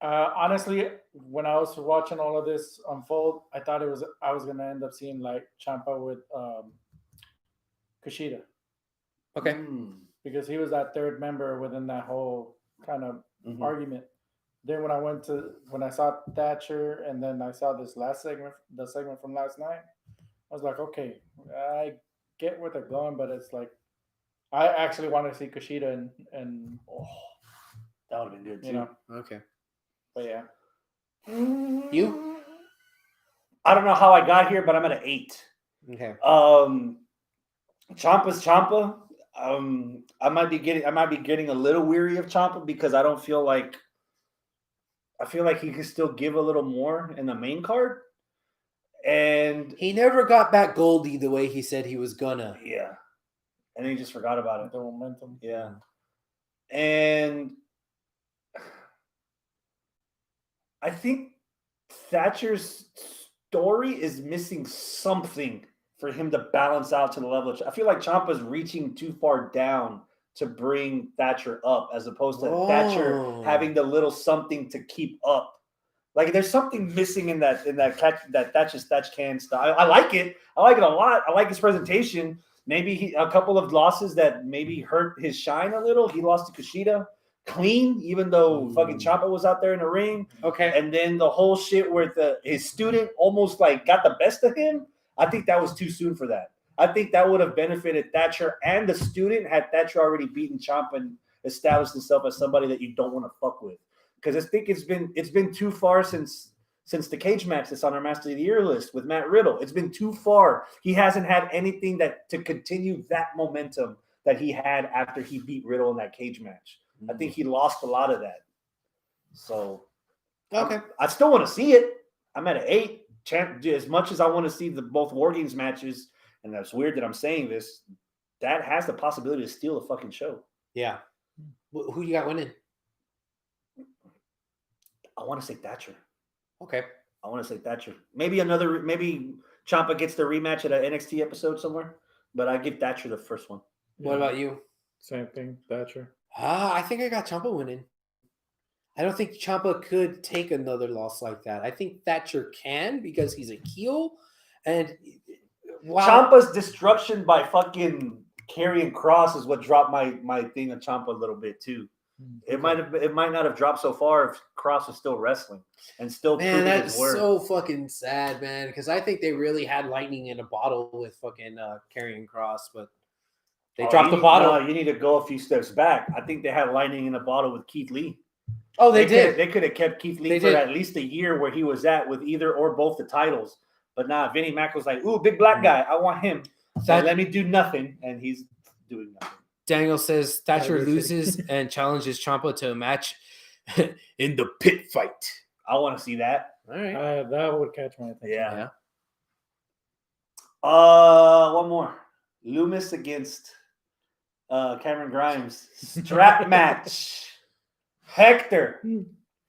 Honestly, when I was watching all of this unfold, I thought I was gonna end up seeing like Ciampa with Kushida. Okay. Because he was that third member within that whole kind of argument. Then when I saw Thatcher and then I saw this last segment, the segment from last night, I was like, okay, I get where they're going, but it's like I actually want to see Kushida and that would have been good too. You know. Okay. But yeah. You? I don't know how I got here, but I'm at an 8. Okay. Ciampa's Ciampa. I might be getting a little weary of Ciampa because I feel like he can still give a little more in the main card. And he never got back Goldie the way he said he was gonna. Yeah. And then he just forgot about it. The momentum. Yeah. And I think Thatcher's story is missing something for him to balance out to the level. I feel like Ciampa's reaching too far down to bring Thatcher up, as opposed to Thatcher having the little something to keep up. Like there's something missing in that Thatcher's Thatch can style. I like it. I like it a lot. I like his presentation. Maybe a couple of losses that maybe hurt his shine a little. He lost to Kushida clean, even though fucking Ciampa was out there in the ring. Okay. And then the whole shit where his student almost like got the best of him. I think that was too soon for that. I think that would have benefited Thatcher and the student had Thatcher already beaten Ciampa and established himself as somebody that you don't want to fuck with. Because I think it's been too far since the cage match that's on our Master of the Year list with Matt Riddle. It's been too far. He hasn't had anything to continue that momentum that he had after he beat Riddle in that cage match. I think he lost a lot of that. So, okay, I still want to see it. I'm at an 8. As much as I want to see both War Games matches, and that's weird that I'm saying this, that has the possibility to steal the fucking show. Yeah. Who you got winning? I want to say Thatcher. Okay. I want to say Thatcher. Maybe Ciampa gets the rematch at an NXT episode somewhere, but I give Thatcher the first one. What about you? Same thing, Thatcher. I think I got Ciampa winning. I don't think Ciampa could take another loss like that. I think Thatcher can because he's a heel. And Ciampa's destruction by fucking carrying Cross is what dropped my thing on Ciampa a little bit too. It might not have dropped so far if Cross was still wrestling and still proving his word. So fucking sad, man. Because I think they really had lightning in a bottle with fucking carrying Cross, but they dropped the bottle. No, you need to go a few steps back. I think they had lightning in a bottle with Keith Lee. Oh, they did. They could have kept Keith Lee for at least a year where he was at with either or both the titles. But nah, Vinnie Mac was like, ooh, big black guy. I want him. Let me do nothing. And he's doing nothing. Daniel says Thatcher loses and challenges Ciampa to a match in the pit fight. I want to see that. All right. That would catch my attention. Yeah. One more. Loomis against Cameron Grimes. Strap match. Hector.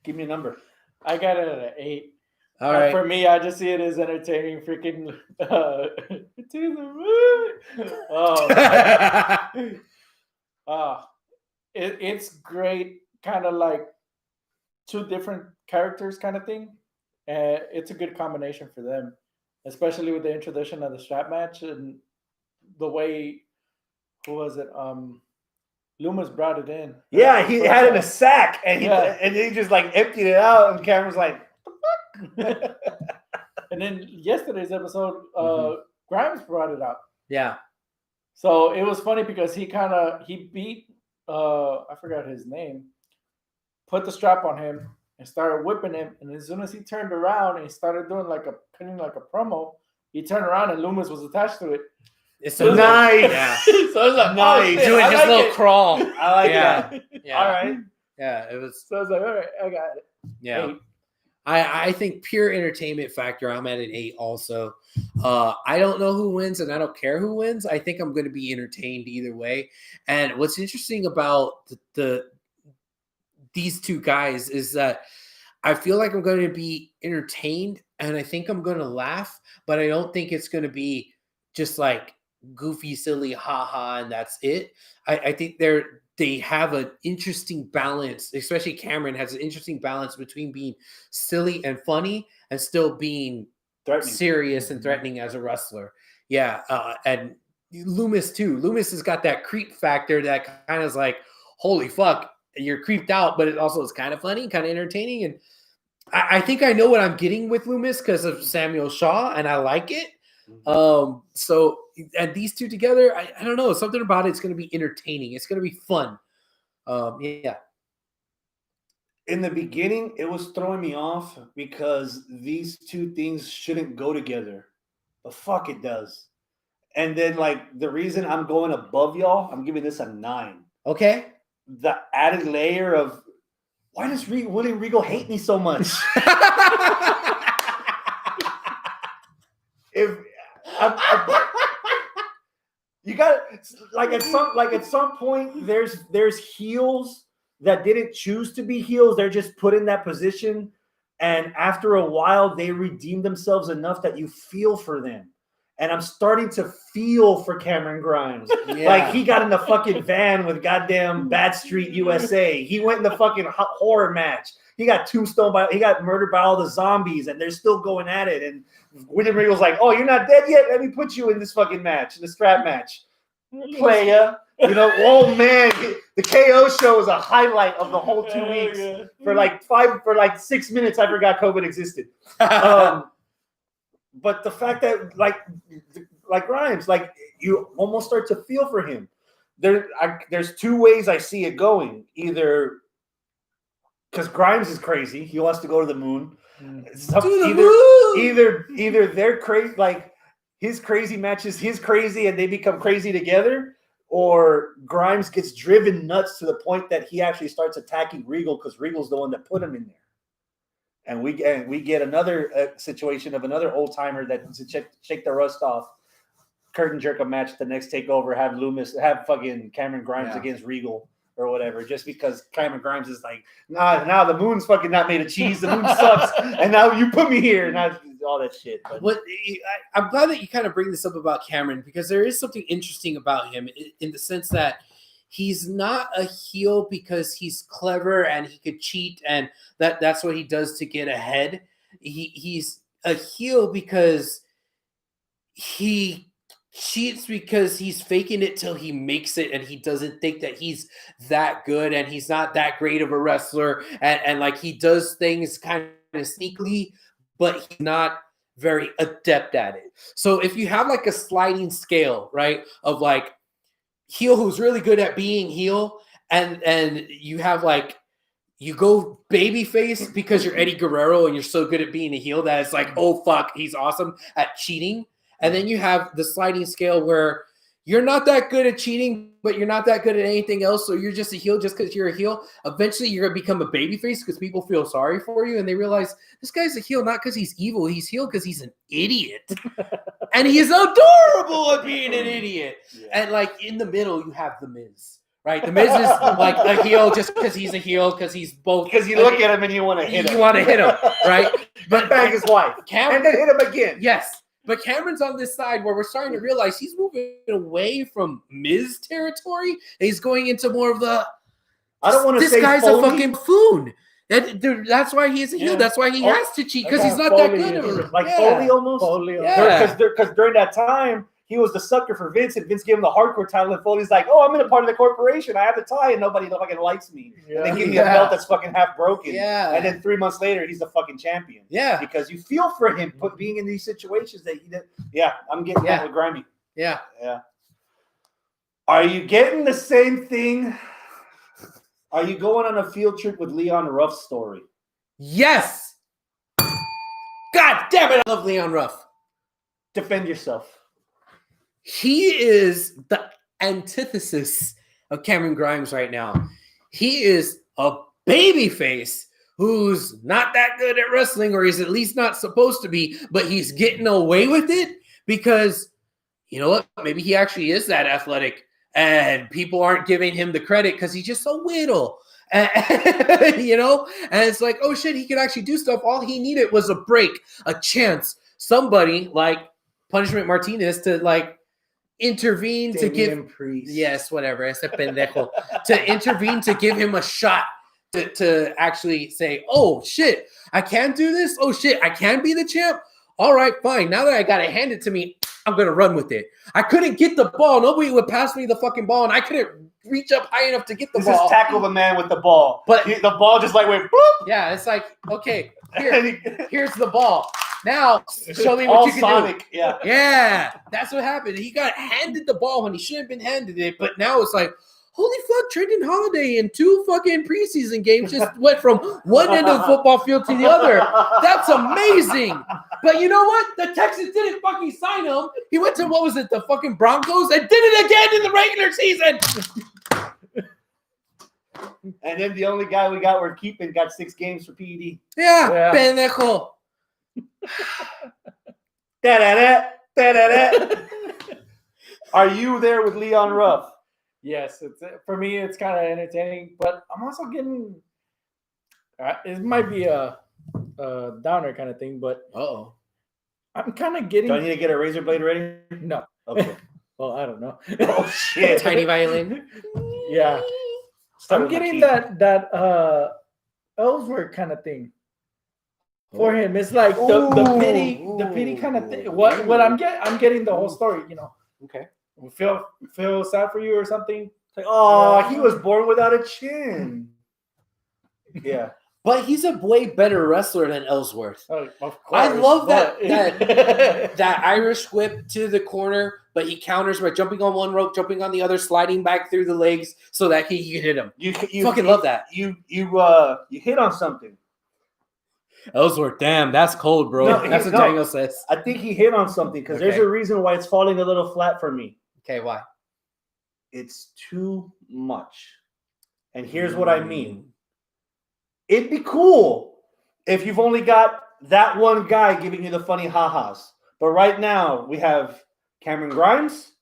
Give me a number. I got it at an 8. All right. For me, I just see it as entertaining. Freaking to the moon. It's great. Kind of like 2 different characters, kind of thing. And it's a good combination for them, especially with the introduction of the strap match and the way. Who was it? Loomis brought it in. Yeah, he had it in a sack, and he just like emptied it out, and Cameron's like, and then yesterday's episode, Grimes brought it out. Yeah. So it was funny because he beat I forgot his name, put the strap on him and started whipping him, and as soon as he turned around and he started doing cutting like a promo, he turned around and Loomis was attached to it. It's so nice. Yeah. So I was like, nice. Oh, Doing his little crawl. I like that. Yeah. All right. Yeah, it was. So I was like, all right, I got it. Yeah. 8. I think pure entertainment factor, I'm at an 8 also. I don't know who wins, and I don't care who wins. I think I'm going to be entertained either way. And what's interesting about these 2 guys is that I feel like I'm going to be entertained, and I think I'm going to laugh, but I don't think it's going to be just like goofy, silly, haha, and that's it. I think they have an interesting balance, especially Cameron has an interesting balance between being silly and funny and still being serious and threatening as a wrestler. Yeah. And Loomis too. Loomis has got that creep factor that kind of is like, holy fuck, you're creeped out, but it also is kind of funny, kind of entertaining. And I think I know what I'm getting with Loomis because of Samuel Shaw, and I like it. So and these 2 together, I don't know, something about it's going to be entertaining. It's going to be fun. Yeah. In the beginning, it was throwing me off because these 2 things shouldn't go together, but fuck, it does. And then like the reason I'm going above y'all, I'm giving this a 9. Okay. The added layer of why does William Regal hate me so much? You got at some point there's heels that didn't choose to be heels. They're just put in that position, and after a while they redeem themselves enough that you feel for them. And I'm starting to feel for Cameron Grimes. Yeah. Like he got in the fucking van with goddamn Bad Street USA. He went in the fucking horror match. He got he got murdered by all the zombies, and they're still going at it. And William Regal's like, "Oh, you're not dead yet? Let me put you in this fucking match, in the strap match, playa." You know, oh man, the KO show is a highlight of the whole 2 weeks. Yeah. For like 6 minutes, I forgot COVID existed. But the fact that like Grimes, like you almost start to feel for him. There's 2 ways I see it going. Either because Grimes is crazy, he wants to go to the moon. Either they're crazy, like his crazy matches, he's crazy and they become crazy together, or Grimes gets driven nuts to the point that he actually starts attacking Regal because Regal's the one that put him in there. And we get another situation of another old timer that to shake the rust off, curtain jerk a match the next takeover, have fucking Cameron Grimes against Regal or whatever, just because Cameron Grimes is like, nah, the moon's fucking not made of cheese, the moon sucks, and now you put me here, and all that shit. But I'm glad that you kind of bring this up about Cameron, because there is something interesting about him in the sense that he's not a heel because he's clever and he could cheat and that's what he does to get ahead. He's a heel because he cheats because he's faking it till he makes it, and he doesn't think that he's that good and he's not that great of a wrestler, and like he does things kind of sneakily, but he's not very adept at it. So if you have like a sliding scale, right, of like heel who's really good at being heel, and you have like you go babyface because you're Eddie Guerrero and you're so good at being a heel that it's like, oh fuck, he's awesome at cheating. And then you have the sliding scale where you're not that good at cheating, but you're not that good at anything else. So you're just a heel just because you're a heel. Eventually, you're going to become a babyface because people feel sorry for you. And they realize this guy's a heel not because he's evil. He's heel because he's an idiot. And he's adorable at being an idiot. Yeah. And like in the middle, you have The Miz. Right, The Miz is like a heel just because he's a heel, because he's both. Because you look at him and you want to hit him. You want to hit him, right? But bang his wife, and then hit him again. Yes, but Cameron's on this side where we're starting to realize he's moving away from Miz territory. He's going into more of the. I don't want to say this guy's phony. a fucking buffoon. That's why he's a heel. That's why he has to cheat because he's not that good. Like Foley almost. Foley, because during that time. He was the sucker for Vince, and Vince gave him the hardcore title, and Foley's like, oh, I'm in a part of the corporation. I have the tie, and nobody fucking likes me. Yeah. And they give me a belt that's fucking half broken. Yeah. And then 3 months later, he's the fucking champion. Yeah. Because you feel for him being in these situations that he did. Yeah, I'm getting that with Grimy. Yeah. Yeah. Are you getting the same thing? Are you going on a field trip with Leon Ruff's story? Yes. God damn it, I love Leon Ruff. Defend yourself. He is the antithesis of Cameron Grimes right now. He is a babyface who's not that good at wrestling, or he's at least not supposed to be, but he's getting away with it because, you know what, maybe he actually is that athletic and people aren't giving him the credit because he's just so little. You know? And it's like, oh shit, he could actually do stuff. All he needed was a break, a chance. Somebody like Punishment Martinez to like intervene to give Priest. Yes, whatever. Ese pendejo. To intervene to give him a shot to actually say, oh shit, I can do this. Oh shit, I can be the champ. All right, fine. Now that I got it handed to me, I'm gonna run with it. I couldn't get the ball. Nobody would pass me the fucking ball, and I couldn't reach up high enough to get the ball. Just tackle the man with the ball, but the ball just like went boop. Yeah, it's like, okay, here's the ball. Now, show me what you can Sonic. do. Yeah, that's what happened. He got handed the ball when he shouldn't have been handed it, but now it's like, holy fuck, Trenton Holiday in 2 fucking preseason games just went from one end of the football field to the other. That's amazing. But you know what? The Texans didn't fucking sign him. He went to, what was it, the fucking Broncos, and did it again in the regular season. And then the only guy we we're keeping got 6 games for PED. Yeah. Pendejo. Are you there with Leon Ruff? Yes, for me. It's kind of entertaining, but I'm also getting. It might be a downer kind of thing, but I'm kind of getting. Do I need to get a razor blade ready? No. Okay. Well, I don't know. Oh shit! Tiny violin. Yeah. I'm getting that Ellsworth kind of thing. For him, it's like the pity kind of thing. What I'm getting the whole story, you know. Okay. Feel sad for you or something. Like, oh, he was born without a chin. Yeah, but he's a way better wrestler than Ellsworth. Oh, of course. I love that Irish whip to the corner, but he counters by jumping on one rope, jumping on the other, sliding back through the legs so that he can hit him. You fucking love that. You hit on something. Ellsworth, damn, that's cold, bro. That's what Daniel says. I think he hit on something because there's a reason why it's falling a little flat for me. Okay, why? It's too much. And here's what I mean. It'd be cool if you've only got that one guy giving you the funny ha-has. But right now, we have Cameron Grimes,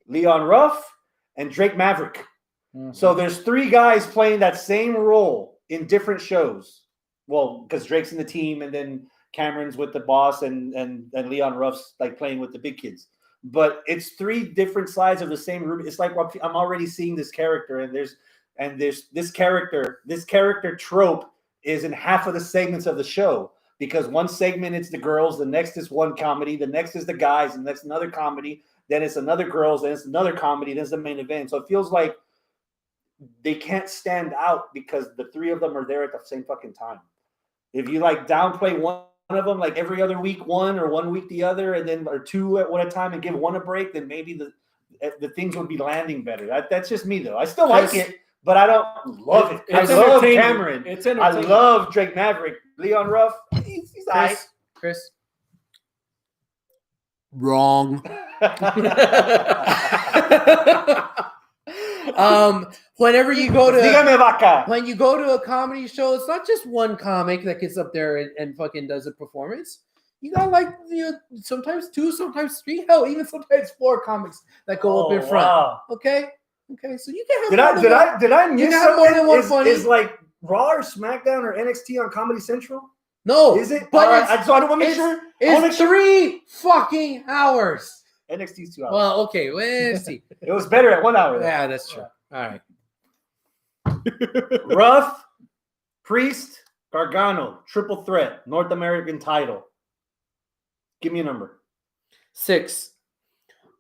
Leon Ruff, and Drake Maverick. Mm-hmm. So there's 3 guys playing that same role in different shows. Well, because Drake's in the team, and then Cameron's with the boss, and Leon Ruff's like playing with the big kids. but it's 3 different sides of the same room. It's like I'm already seeing this character, and there's this character trope is in half of the segments of the show, because one segment it's the girls, the next is one comedy, the next is the guys, and that's another comedy, then it's another girls, then it's another comedy, then it's the main event. So it feels like they can't stand out because the 3 of them are there at the same fucking time. If you like downplay one of them, like every other week one or 1 week the other, and then or 2 at one time and give one a break, then maybe the things would be landing better. That's just me though. I still like it, but I don't love it. I love Cameron. It's I love Drake Maverick. Leon Ruff, he's nice. Chris. Wrong. Whenever you go to when you go to a comedy show, it's not just one comic that gets up there and fucking does a performance. You got like sometimes 2, sometimes 3, hell, even sometimes 4 comics that go up in front. Wow. Okay, so you can have. Did I miss something? More than one funny. Is like Raw or SmackDown or NXT on Comedy Central? No, is it? But so I don't want to make sure. It's 3 fucking hours. NXT's 2 hours. Well, okay, let's see. It was better at 1 hour. Yeah, that's true. All right. Ruff, Priest, Gargano, triple threat, North American title. Give me a number. 6.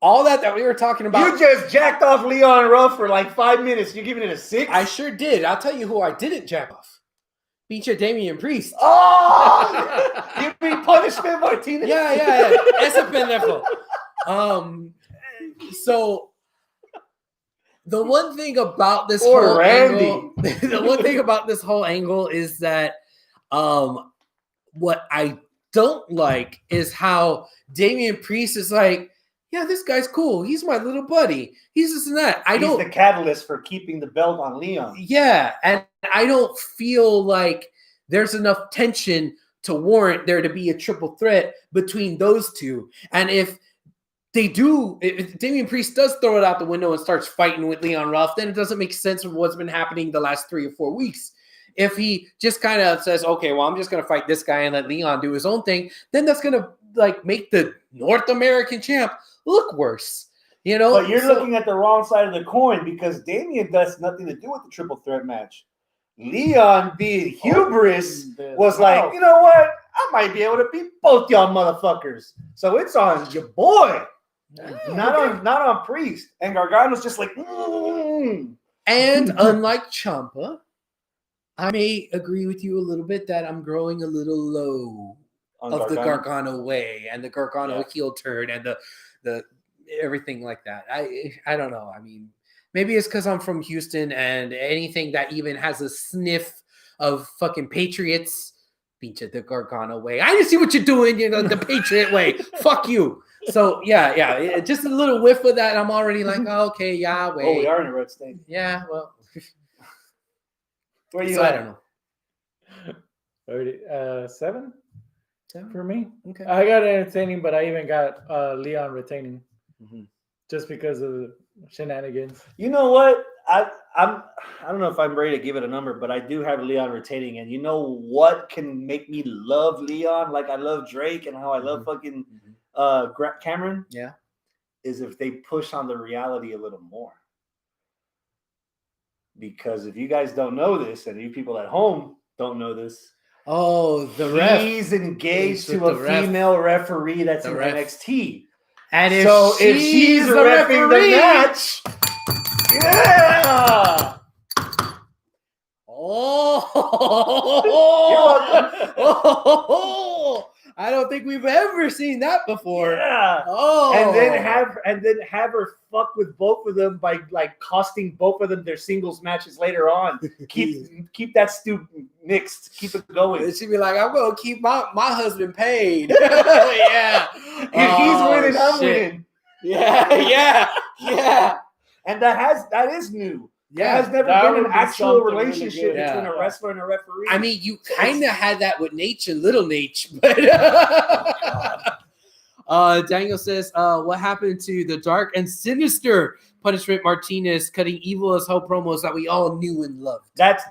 All that we were talking about. You just jacked off Leon Ruff for like 5 minutes. You're giving it a 6? I sure did. I'll tell you who I didn't jack off. Beat your Damian Priest. Oh! You mean Punishment Martinez? Yeah. Ese pendejo. So the one thing about this whole angle, the one thing about this whole angle is that what I don't like is how Damian Priest is like, yeah, this guy's cool. He's my little buddy. He's this and that. He's the catalyst for keeping the belt on Leon. Yeah, and I don't feel like there's enough tension to warrant there to be a triple threat between those two. And if Damian Priest does throw it out the window and starts fighting with Leon Ruff, then it doesn't make sense of what's been happening the last 3 or 4 weeks. If he just kind of says, okay, well, I'm just going to fight this guy and let Leon do his own thing, then that's going to like make the North American champ look worse. You know? But you're looking at the wrong side of the coin, because Damian does nothing to do with the triple threat match. Leon, being hubris, was like, you know what? I might be able to beat both y'all motherfuckers. So it's on your boy. Not on Priest. And Gargano's just like, And unlike Ciampa, I may agree with you a little bit that I'm growing a little low of the Gargano way and the Gargano heel turn and the everything like that. I don't know. I mean, maybe it's because I'm from Houston, and anything that even has a sniff of fucking Patriots, beat you the Gargano way. I didn't see what you're doing, the Patriot way. Fuck you. So yeah, just a little whiff of that. I'm already like, okay, Yahweh. Oh, we are in a red state. Yeah, well, where are you? So I don't know. 7 for me. Okay, I got entertaining, but I even got Leon retaining, just because of the shenanigans. You know what? I don't know if I'm ready to give it a number, but I do have Leon retaining. And you know what can make me love Leon like I love Drake and how I love fucking Cameron? Yeah, is if they push on the reality a little more. Because if you guys don't know this, and you people at home don't know this, he's engaged to a female referee that's in NXT. And if she's reffing the match, yeah. I don't think we've ever seen that before. Yeah. And then have her fuck with both of them by like costing both of them their singles matches later on. Keep that stew mixed. Keep it going. She'd be like, I'm gonna keep my husband paid. Yeah. If he's winning, I'm winning. Yeah. And that is new. Yeah, there has never been an actual relationship between a wrestler and a referee. I mean, you kind of had that with Nate and Little Nate, but Daniel says, what happened to the dark and sinister Punishment Martinez cutting evil as hell promos that we all knew and loved? That's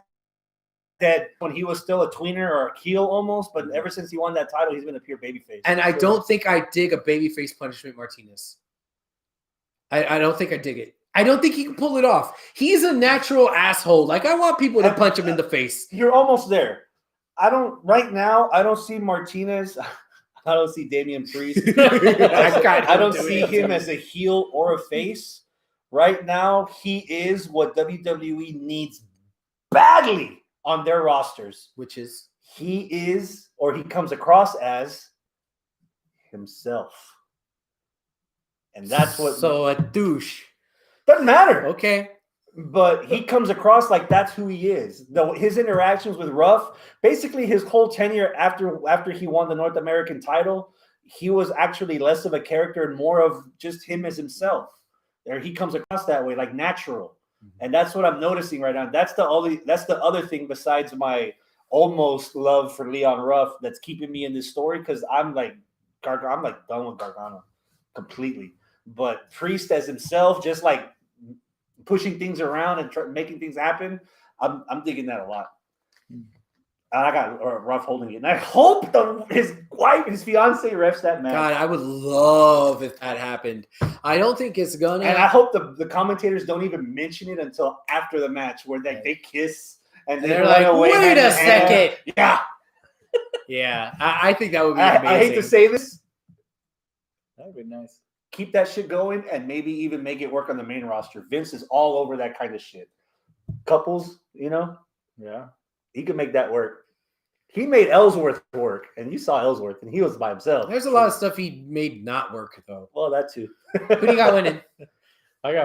dead when he was still a tweener or a heel almost, but ever since he won that title, he's been a pure babyface. And I don't think I dig a babyface Punishment Martinez. I don't think I dig it. I don't think he can pull it off. He's a natural asshole. Like, I want people to punch him in the face. You're almost there. Right now, I don't see Martinez. I don't see Damian Priest. I don't see him as a heel or a face. Right now, he is what WWE needs badly on their rosters. Which is? He is, or he comes across as himself. And that's what... So a douche. Doesn't matter. Okay. But he comes across like that's who he is. Though his interactions with Ruff, basically his whole tenure after he won the North American title, he was actually less of a character and more of just him as himself. There, he comes across that way, like natural, and that's what I'm noticing right now. That's the other thing besides my almost love for Leon Ruff that's keeping me in this story, because I'm like done with Gargano completely. But Priest as himself, just like pushing things around and making things happen, I'm digging that a lot. And I got Ruff holding it, and I hope his fiance refs that match. God, I would love if that happened. I don't think it's gonna. And I hope the commentators don't even mention it until after the match, where they kiss and they're like, "Wait a second." Yeah, yeah. I think that would be amazing. I hate to say this. That would be nice. Keep that shit going and maybe even make it work on the main roster. Vince is all over that kind of shit. Couples, Yeah. he could make that work. He made Ellsworth work, and you saw Ellsworth, and he was by himself. There's a lot of stuff he made not work, though. Well, that too. Who do you got winning? I got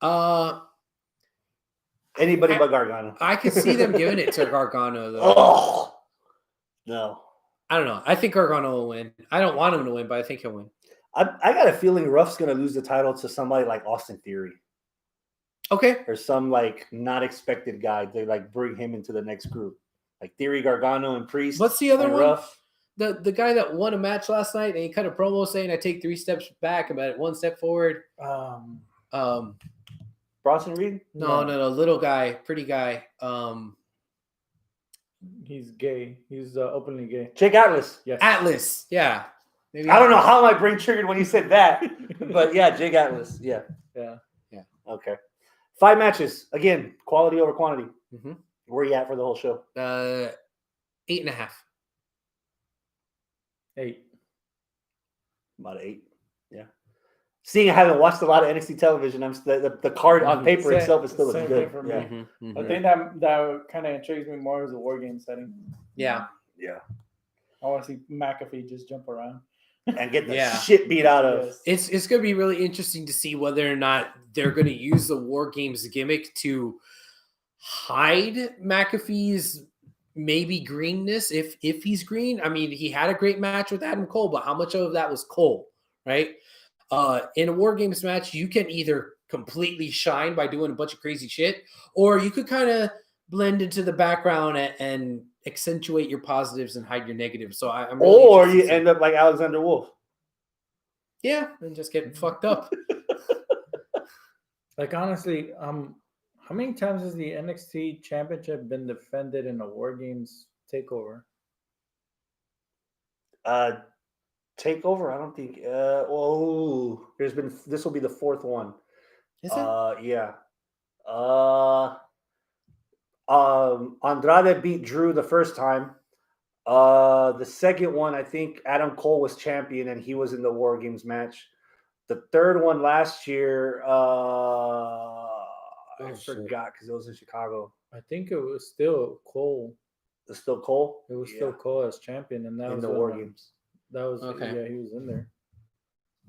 Ruff. Anybody but Gargano. I could see them giving it to Gargano, though. Oh, no. I don't know. I think Gargano will win. I don't want him to win, but I think he'll win. I got a feeling Ruff's going to lose the title to somebody like Austin Theory. Okay. Or some like not expected guy. They like bring him into the next group. Like Theory, Gargano, and Priest. What's the other one? Ruff. The guy that won a match last night, and he cut a promo saying, "I take 3 steps back, about 1 step forward." Bronson Reed? No, little guy, pretty guy. He's gay. He's openly gay. Jake Atlas. Yes. Atlas. Yeah. Maybe I don't know how my brain triggered when you said that, but yeah, Jake Atlas. Yeah. Yeah. Okay. 5 matches. Again, quality over quantity. Mm-hmm. Where are you at for the whole show? 8.5. 8. About 8. Yeah. Seeing I haven't watched a lot of NXT television, the card on paper itself is still looking good. For Yeah. me. Mm-hmm. I think that kind of intrigues me more as a war game setting. Yeah. Yeah. I want to see McAfee just jump around and get the Yeah. shit beat out of. Yes. It's going to be really interesting to see whether or not they're going to use the War Games gimmick to hide McAfee's maybe greenness, if he's green. I mean, he had a great match with Adam Cole, but how much of that was Cole, right? In a War Games match, you can either completely shine by doing a bunch of crazy shit, or you could kind of blend into the background and accentuate your positives and hide your negatives. So I'm really or interested you to see. end up like Alexander Wolf. Yeah, and just getting fucked up. Like, honestly, how many times has the NXT Championship been defended in a War Games takeover? Takeover? I don't think. This will be the 4th one. Is it? Yeah. Andrade beat Drew the first time. The second one, I think Adam Cole was champion and he was in the War Games match. The third one last year, I forgot because it was in Chicago. I think it was still Cole. It's still Cole? It was still Cole as champion, and that in was the War Games. That was Okay. Yeah, he was in there.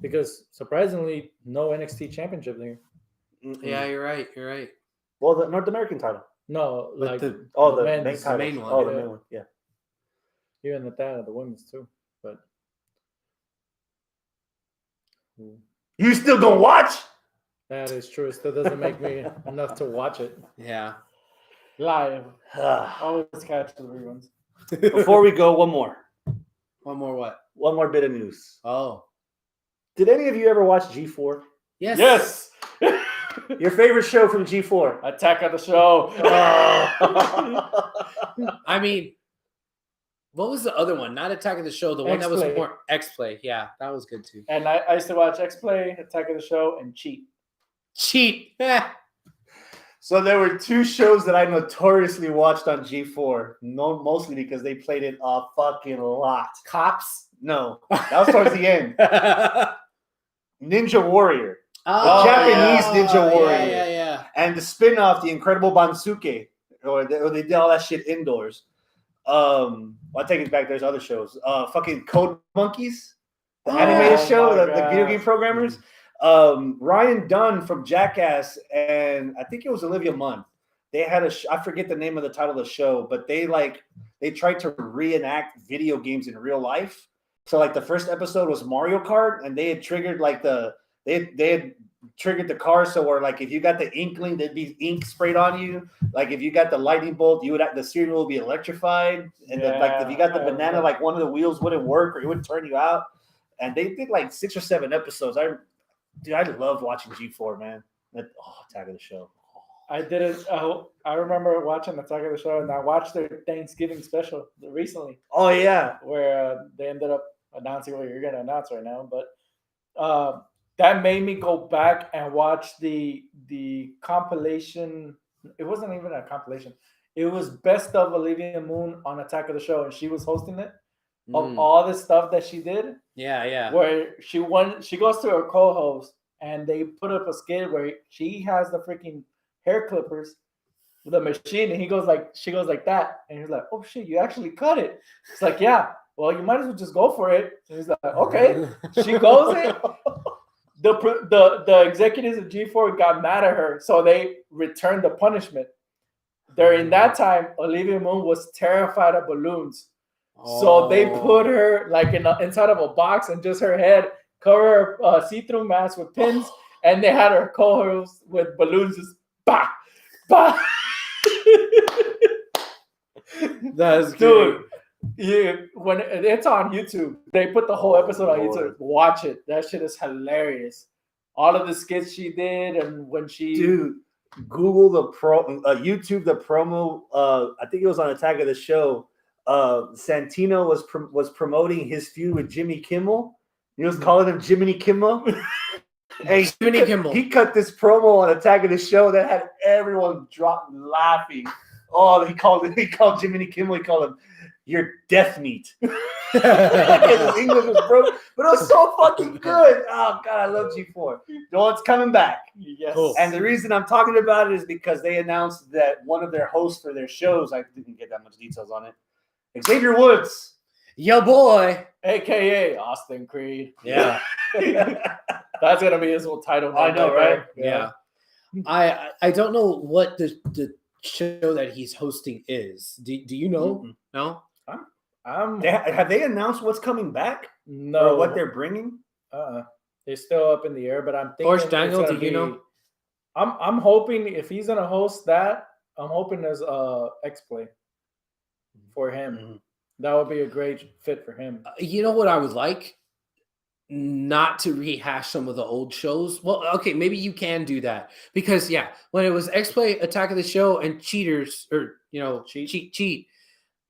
Because surprisingly, no NXT Championship there. Mm-mm. Yeah, you're right. You're right. Well, the North American title. No, But like the main men's, title. main one, Oh, yeah. the main one. Yeah. even at that, the women's too. But You still gonna watch? that is true. It still doesn't make me enough to watch it Yeah. live. Always catch the reruns. Before we go, one more One more what? bit of news. Oh. Did any of you ever watch G4? Yes. Yes. Your favorite show from G4? Attack of the Show. I mean, what was the other one? Not Attack of the Show. The one that was X-Play. more X-Play. Yeah, that was good too. And I used to watch X-Play, Attack of the Show, and Cheat. Cheat. So there were 2 shows that I notoriously watched on G4. No, mostly because they played it a fucking lot. Cops. No, that was towards the end. Ninja Warrior. Oh, Japanese Ninja Warrior. Yeah. And the spin-off, The Incredible Bansuke. Or they did all that shit indoors. I take it back. There's other shows. Fucking Code Monkeys, the animated show, the video game programmers. Ryan Dunn from Jackass, and I think it was Olivia Munn. They had I forget the name of the title of the show, but they tried to reenact video games in real life. So like the first episode was Mario Kart, and they had triggered they had triggered the car, so where like if you got the inkling, there'd be ink sprayed on you. Like if you got the lightning bolt, the steering wheel would be electrified, and if you got the banana, like one of the wheels wouldn't work or it would turn you out. And they did like 6 or 7 episodes. I loved watching G4, man. Attack of the Show. I did it. I remember watching Attack of the Show, and I watched their Thanksgiving special recently. Oh yeah, where they ended up announcing what you're going to announce right now, but that made me go back and watch the compilation. It wasn't even a compilation. It was Best of Olivia Moon on Attack of the Show, and she was hosting it. Of all the stuff that she did. Yeah. Where she goes to her co-host, and they put up a skit where she has the freaking hair clippers with a machine, and she goes like that. And he's like, oh shit, you actually cut it. It's like, yeah, well, you might as well just go for it. And he's like, okay. She goes in. The executives of G4 got mad at her, so they returned the punishment. During that time, Olivia Moon was terrified of balloons. So they put her like inside of a box, and just her head, cover her see-through mask with pins, and they had her co-host with balloons just bah, bah. That's dude. Yeah, when it's on YouTube, they put the whole episode on YouTube. Watch it. That shit is hilarious. All of the skits she did, and when she Google YouTube the promo. I think it was on Attack of the Show. Santino was promoting his feud with Jimmy Kimmel. He was calling him Jiminy Kimmel. Hey, Jiminy Kimmel. He cut this promo on Attack of the Show that had everyone laughing. Oh, he called Jiminy Kimmel. He called him "You're death meat." His English was broke, but it was so fucking good. Oh god, I love G4. No, it's coming back. Yes. Cool. And the reason I'm talking about it is because they announced that one of their hosts for their shows, I didn't get that much details on it, Xavier Woods. Yo, boy. AKA Austin Creed. Yeah. That's going to be his whole title. I know, right? Yeah. I don't know what the show that he's hosting is. Do you know? Mm-hmm. No? Have they announced what's coming back? No. Or what they're bringing? They're still up in the air, but I'm thinking. Horse Daniel, do you know? I'm hoping if he's going to host that, I'm hoping there's X-Play for him. Mm-hmm. That would be a great fit for him. You know what I would like? Not to rehash some of the old shows. Well, okay, maybe you can do that. Because, when it was X-Play, Attack of the Show, and Cheaters, or, Cheat.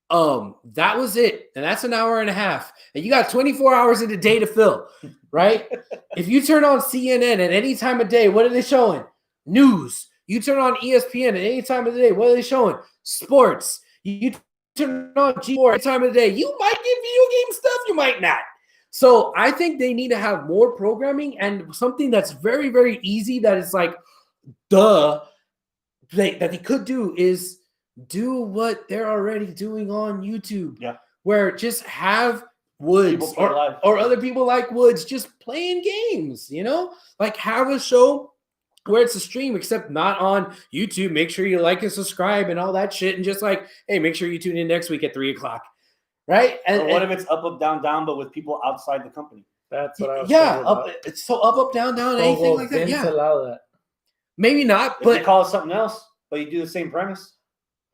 That was it. And that's an hour and a half. And you got 24 hours in the day to fill, right? If you turn on CNN at any time of day, what are they showing? News. You turn on ESPN at any time of the day, what are they showing? Sports. You turn on G4 at any time of the day. You might get video game stuff, you might not. So I think they need to have more programming and something that's very, very easy that is like, that they could do is do what they're already doing on YouTube. Yeah. Where just have Woods or other people like Woods just playing games, like have a show where it's a stream, except not on YouTube. Make sure you like and subscribe and all that shit. And just like, hey, make sure you tune in next week at 3:00. Right? And what if it's up, down, down, but with people outside the company? That's what I was thinking about. It's so up, down, anything like that. Yeah. Allow that. Maybe not, but but you call it something else, but you do the same premise.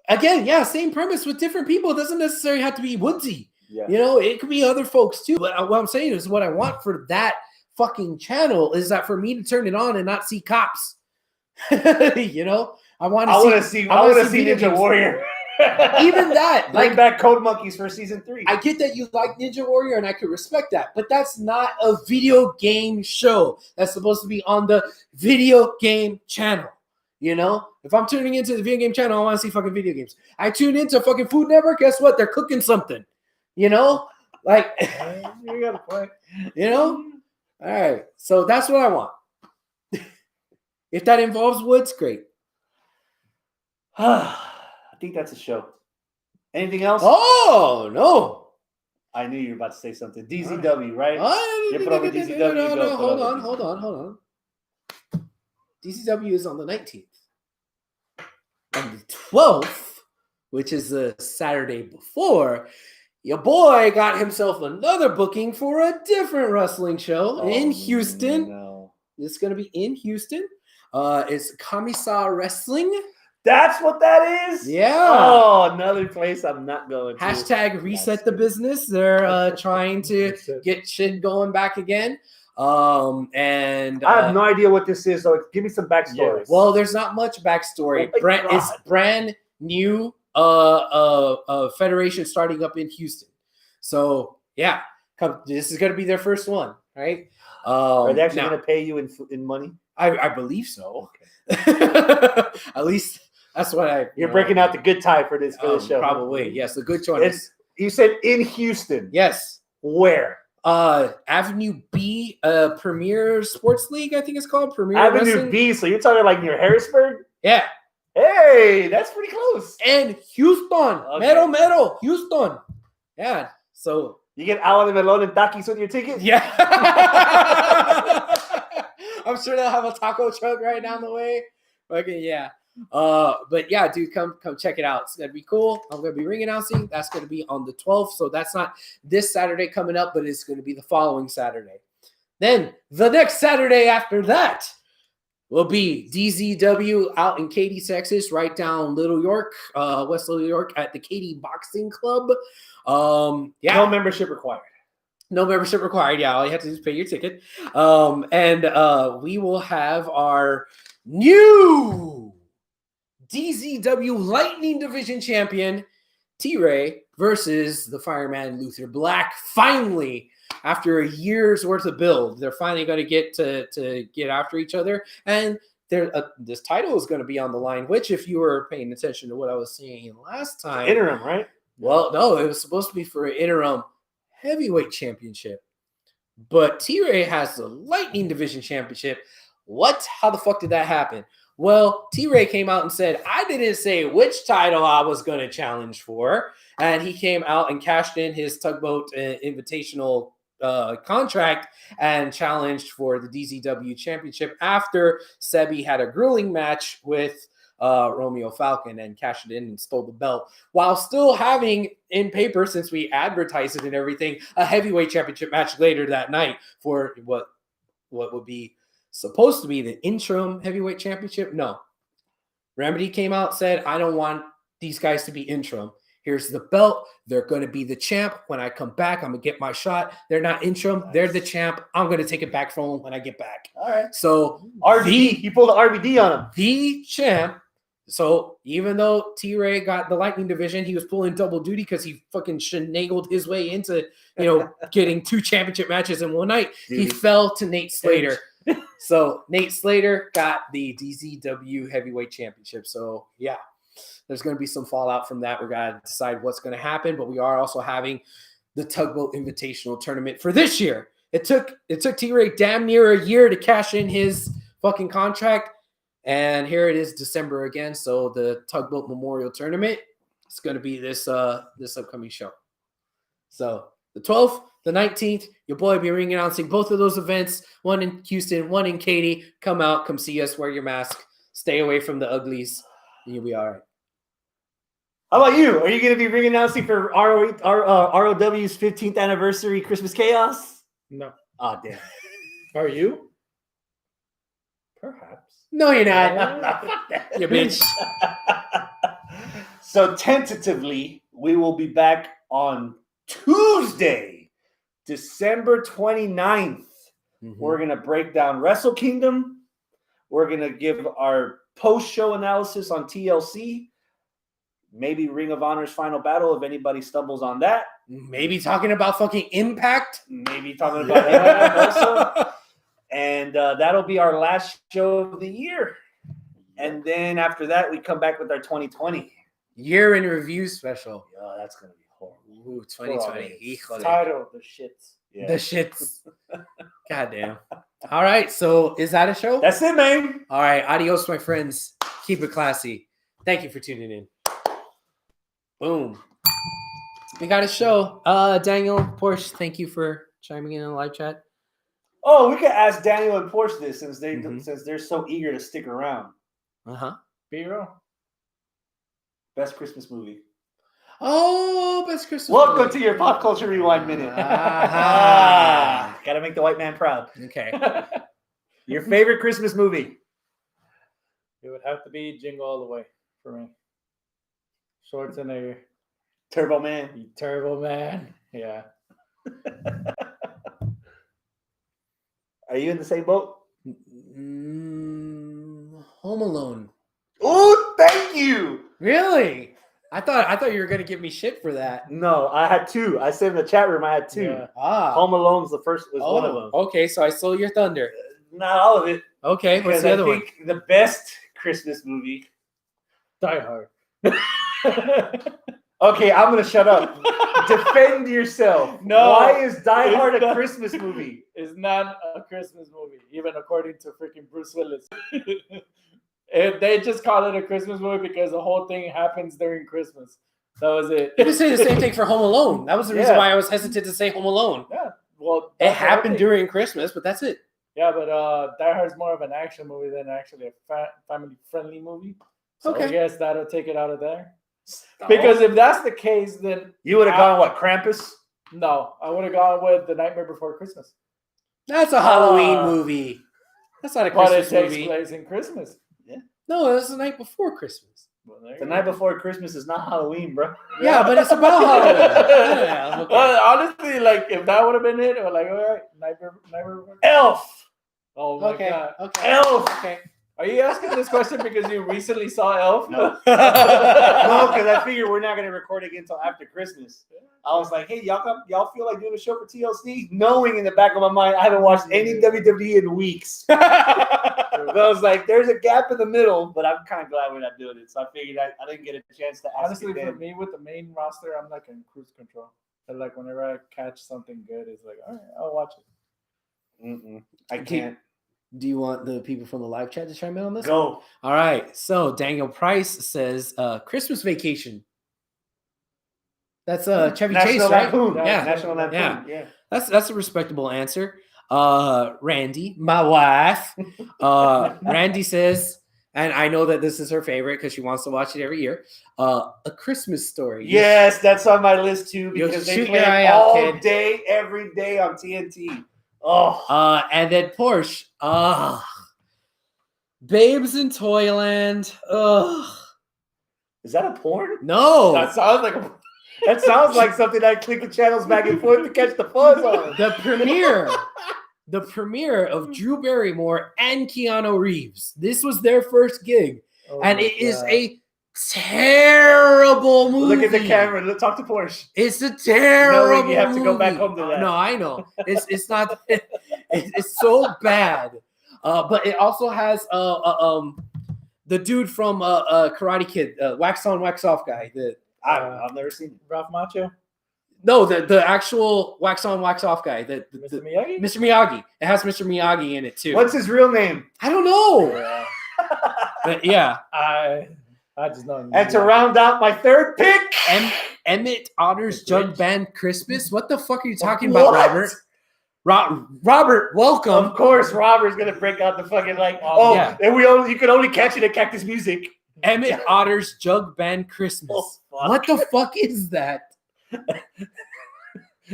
Again, same premise with different people. It doesn't necessarily have to be Woodsy. Yeah. It could be other folks too. But what I'm saying is what I want for that fucking channel is that for me to turn it on and not see cops. I want to see Ninja Warrior. Even that, Bring like, back Code Monkeys for season 3. I get that you like Ninja Warrior, and I could respect that, but that's not a video game show. That's supposed to be on the video game channel. You know, if I'm tuning into the video game channel, I want to see fucking video games. I tune into fucking Food Network. Guess what? They're cooking something. You know, like, You got a point. you know. All right, so that's what I want. If that involves woods, great. I think that's a show. Anything else? Oh no! I knew you were about to say something. DZW, right? Oh, You put over DZW, go no, put hold over on. DCW is on the 19th. On the 12th, which is the Saturday before, your boy got himself another booking for a different wrestling show in Houston. No. It's going to be in Houston. It's Kamisa Wrestling. That's what that is? Yeah. Oh, another place I'm not going to. Hashtag reset the business. They're trying to get shit going back again. And I have no idea what this is, so give me some backstory. yeah. Well, there's not much backstory. Oh my It's God. brand new federation starting up in Houston. So yeah, this is gonna be their first one, right? Are they actually now, going to pay you in money? I believe so. At least that's what You're breaking out the good tie for this show. Probably, yes. The good choice. It's, you said in Houston. Yes. Where? Avenue B, Premier Sports League, I think it's called. Premier Avenue Wrestling. B. So you're talking like near Harrisburg? Yeah. Hey, that's pretty close. And Houston. Okay. Mero, Houston. Yeah. So You get agua de melon and takis with your ticket? yeah. I'm sure they'll have a taco truck right down the way. Okay, yeah. But yeah, dude, come check it out. It's gonna be cool. I'm gonna be ring announcing. That's gonna be on the 12th. So that's not this Saturday coming up, but it's gonna be the following Saturday. Then the next Saturday after that will be DZW out in Katy, Texas, right down Little York, West Little York at the Katy Boxing Club. Yeah. No membership required. No membership required. Yeah, all you have to do is pay your ticket. And we will have our new DZW Lightning Division champion, T-Ray, versus the Fireman Luther Black. Finally, after a year's worth of build, they're finally going to get to get after each other. And this title is going to be on the line, which, if you were paying attention to what I was saying last time. Interim, right? Well, no, it was supposed to be for an interim heavyweight championship. But T-Ray has the Lightning Division championship. What? How the fuck did that happen? Well, T-Ray came out and said, I didn't say which title I was going to challenge for. And he came out and cashed in his Tugboat Invitational contract and challenged for the DZW championship after Sebi had a grueling match with Romeo Falcon and cashed it in and stole the belt, while still having in paper, since we advertised it and everything, a heavyweight championship match later that night for what would be supposed to be the interim heavyweight championship. No. Remedy came out, said, I don't want these guys to be interim. Here's the belt. They're going to be the champ. When I come back, I'm going to get my shot. They're not interim. Nice. They're the champ. I'm going to take it back from them when I get back. All right. So RVD. He pulled the RVD on him. the champ. So even though T-Ray got the Lightning Division, he was pulling double duty because he fucking finagled his way into, getting 2 championship matches in one night. Dude. He fell to Nate Slater. So Nate Slater got the DZW Heavyweight Championship. So yeah, there's going to be some fallout from that. We're going to decide what's going to happen, but we are also having the Tugboat Invitational tournament for this year. It took T-Ray damn near a year to cash in his fucking contract. And here it is, December again. So the Tugboat Memorial Tournament is going to be this upcoming show. So the 12th, the 19th, your boy will be ring announcing both of those events. One in Houston, one in Katy. Come out, come see us, wear your mask, stay away from the uglies, and you'll be all right. How about you? Are you going to be ring announcing for ROW's 15th anniversary Christmas Chaos? No. Oh, damn. Are you? Perhaps. No, you're not. Fuck that. You bitch. So tentatively, we will be back on Tuesday, December 29th. We're going to break down Wrestle Kingdom. We're going to give our post-show analysis on TLC. maybe Ring of Honor's Final Battle if anybody stumbles on that. Maybe talking about fucking Impact. Maybe talking about Impact also. And that'll be our last show of the year. And then after that, we come back with our 2020 year in review special. Oh, that's going to be horrible. Ooh, 2020. Title, the shits. Yeah. The shits. Goddamn. All right. So is that a show? That's it, man. All right. Adios, my friends. Keep it classy. Thank you for tuning in. Boom. We got a show. Daniel, Porsche, thank you for chiming in the live chat. Oh, we could ask Daniel and Porsche this since they're so eager to stick around. Be real. Best Christmas movie. Oh, best Christmas Welcome movie. to your Pop Culture Rewind Minute. Gotta make the white man proud. Okay. Your favorite Christmas movie? It would have to be Jingle All the Way for me. Schwarzenegger. Turbo Man. You Turbo Man. Yeah. Are you in the same boat? Home Alone. Oh, thank you. Really? I thought you were gonna give me shit for that. No, I had two. I said in the chat room I had two. Yeah. Home Alone's the first was one of them. Okay, so I stole your thunder. Not all of it. Okay, what's the other one? The best Christmas movie. Die Hard. Okay, I'm gonna shut up. Defend yourself. No, why is Die it's Hard a not. Christmas movie? It's not a Christmas movie, even according to freaking Bruce Willis. They just call it a Christmas movie because the whole thing happens during Christmas. That was it. You can say the same thing for Home Alone. That was the reason why I was hesitant to say Home Alone. Yeah, well, It happened during Christmas, but that's it. Yeah, but Die Hard's more of an action movie than actually a family-friendly movie. So Okay. I guess that'll take it out of there. Because if that's the case, then You would have gone what, Krampus? no, I would have gone with The Nightmare Before Christmas. That's a Halloween movie. That's not a But Christmas it takes movie. place in Christmas. No, that's the night before Christmas. Well, there The you Night go. Before Christmas is not Halloween, bro. Yeah, but it's about Halloween. Yeah, okay. Honestly, like if that would have been it, I was like, all right, Nightmare Before. Elf. Oh my Okay. god. Okay. Elf. Okay. Are you asking this question because you recently saw Elf? No. No, because I figured we're not going to record again until after Christmas. I was like, hey, y'all feel like doing a show for TLC? Knowing in the back of my mind, I haven't watched any WWE in weeks. But I was like, there's a gap in the middle, but I'm kind of glad we're not doing it. So I figured I didn't get a chance to ask Honestly, it for then. me with the main roster, I'm like in cruise control. And like whenever I catch something good, it's like, all right, I'll watch it. I can't. Do you want the people from the live chat to chime in on this? Go. All right. So Daniel Price says Christmas Vacation. That's Chevy Chase, National right? Lampoon. Yeah. National Lampoon. Yeah. That's a respectable answer. Randy, my wife. Randy says, and I know that this is her favorite because she wants to watch it every year. A Christmas Story. Yes, that's on my list too because they shoot play your eye it out, all kid. day, every day on TNT. Oh, And then Porsche. Babes in Toyland. is that a porn? No. That sounds like That sounds like something I'd click the channels back and forth to catch the fuzz on. The premiere of Drew Barrymore and Keanu Reeves. This was their first gig, and it is a terrible movie. Look at the camera. Talk to Porsche. It's a terrible Knowing you have to go back movie. home to that. No, I know. It's not. It's so bad. But it also has the dude from Karate Kid, wax on, wax off guy. I've never seen it. Ralph Macchio, No, the actual wax on, wax off guy. Mr. Miyagi. Mr. Miyagi. It has Mr. Miyagi in it too. What's his real name? I don't know. Yeah. But yeah. I just know. And to round out my third pick, Emmett Otter's The Grinch. Jug Band Christmas. What the fuck are you talking about, What? Robert? Robert, welcome. of course, Robert's gonna break out the fucking like. yeah. And you could only catch it at Cactus Music. Emmett Otter's Jug Band Christmas. Oh, fuck. What the fuck is that?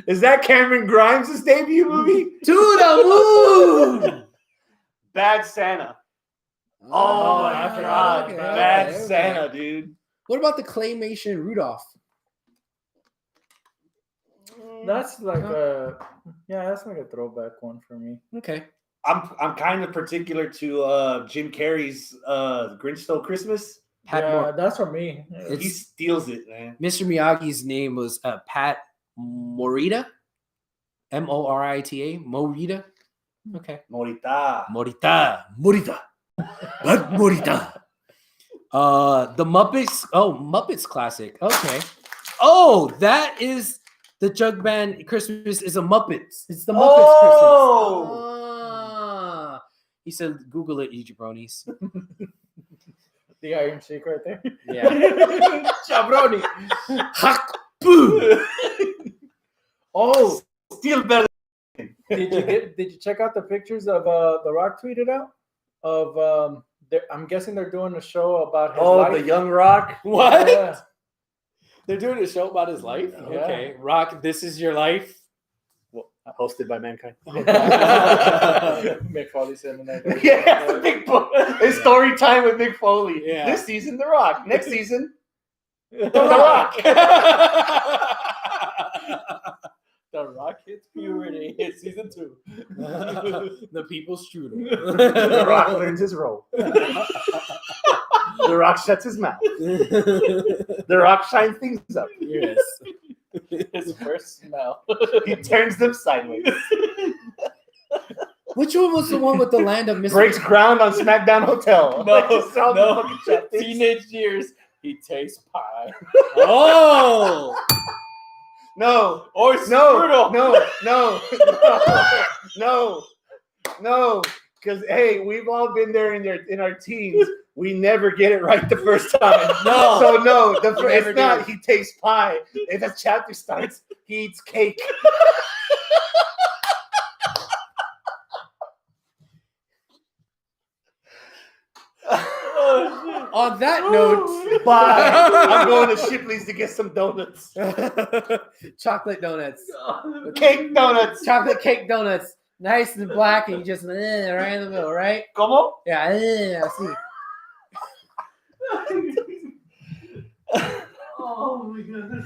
Is that Cameron Grimes' debut movie? To the moon. Bad Santa. Oh my I god, okay, Bad okay. Santa, dude. What about the claymation Rudolph? That's like that's like a throwback one for me. Okay. I'm kind of particular to Jim Carrey's Grinch Stole Christmas. That's for me. He steals it, man. Mr. Miyagi's name was Pat Morita, Morita. Morita. Okay. Morita. Pat Morita. The Muppets. Oh, Muppets classic. Okay. Oh, that is the Jug Band Christmas is a Muppets. It's the Muppets Christmas. He said, "Google it, you jabronis." The Iron Sheik right there. Yeah. Jabroni. Hack boo. Oh, Still better. did you check out the pictures of The Rock tweeted out of I'm guessing they're doing a show about his life. The Young Rock. What? Yeah. They're doing a show about his life? Yeah. Okay. Rock, this is your life? Hosted by Mankind. Mick Foley said in that. Yeah, the big book. It's story time with Mick Foley. Yeah. This season, The Rock. Next season, The Rock. The Rock hits puberty. It's season 2. The people's strudel. The Rock learns his role. The Rock shuts his mouth. The Rock shines things up. Yes. His first smell. He turns them sideways. Which one was the one with the land of mystery? Breaks ground on SmackDown Hotel. No. Teenage years. He tastes pie. Oh! No. Or strudel. No. Because hey, we've all been there in our teens. We never get it right the first time. No. So no, it's do. not. He tastes pie. If the chapter starts, he eats cake. On that note, Bye. I'm going to Shipley's to get some donuts. chocolate donuts. Cake donuts. Chocolate cake donuts. Nice and black, and you just right in the middle, right? ¿Cómo? Yeah, I see. Oh my goodness.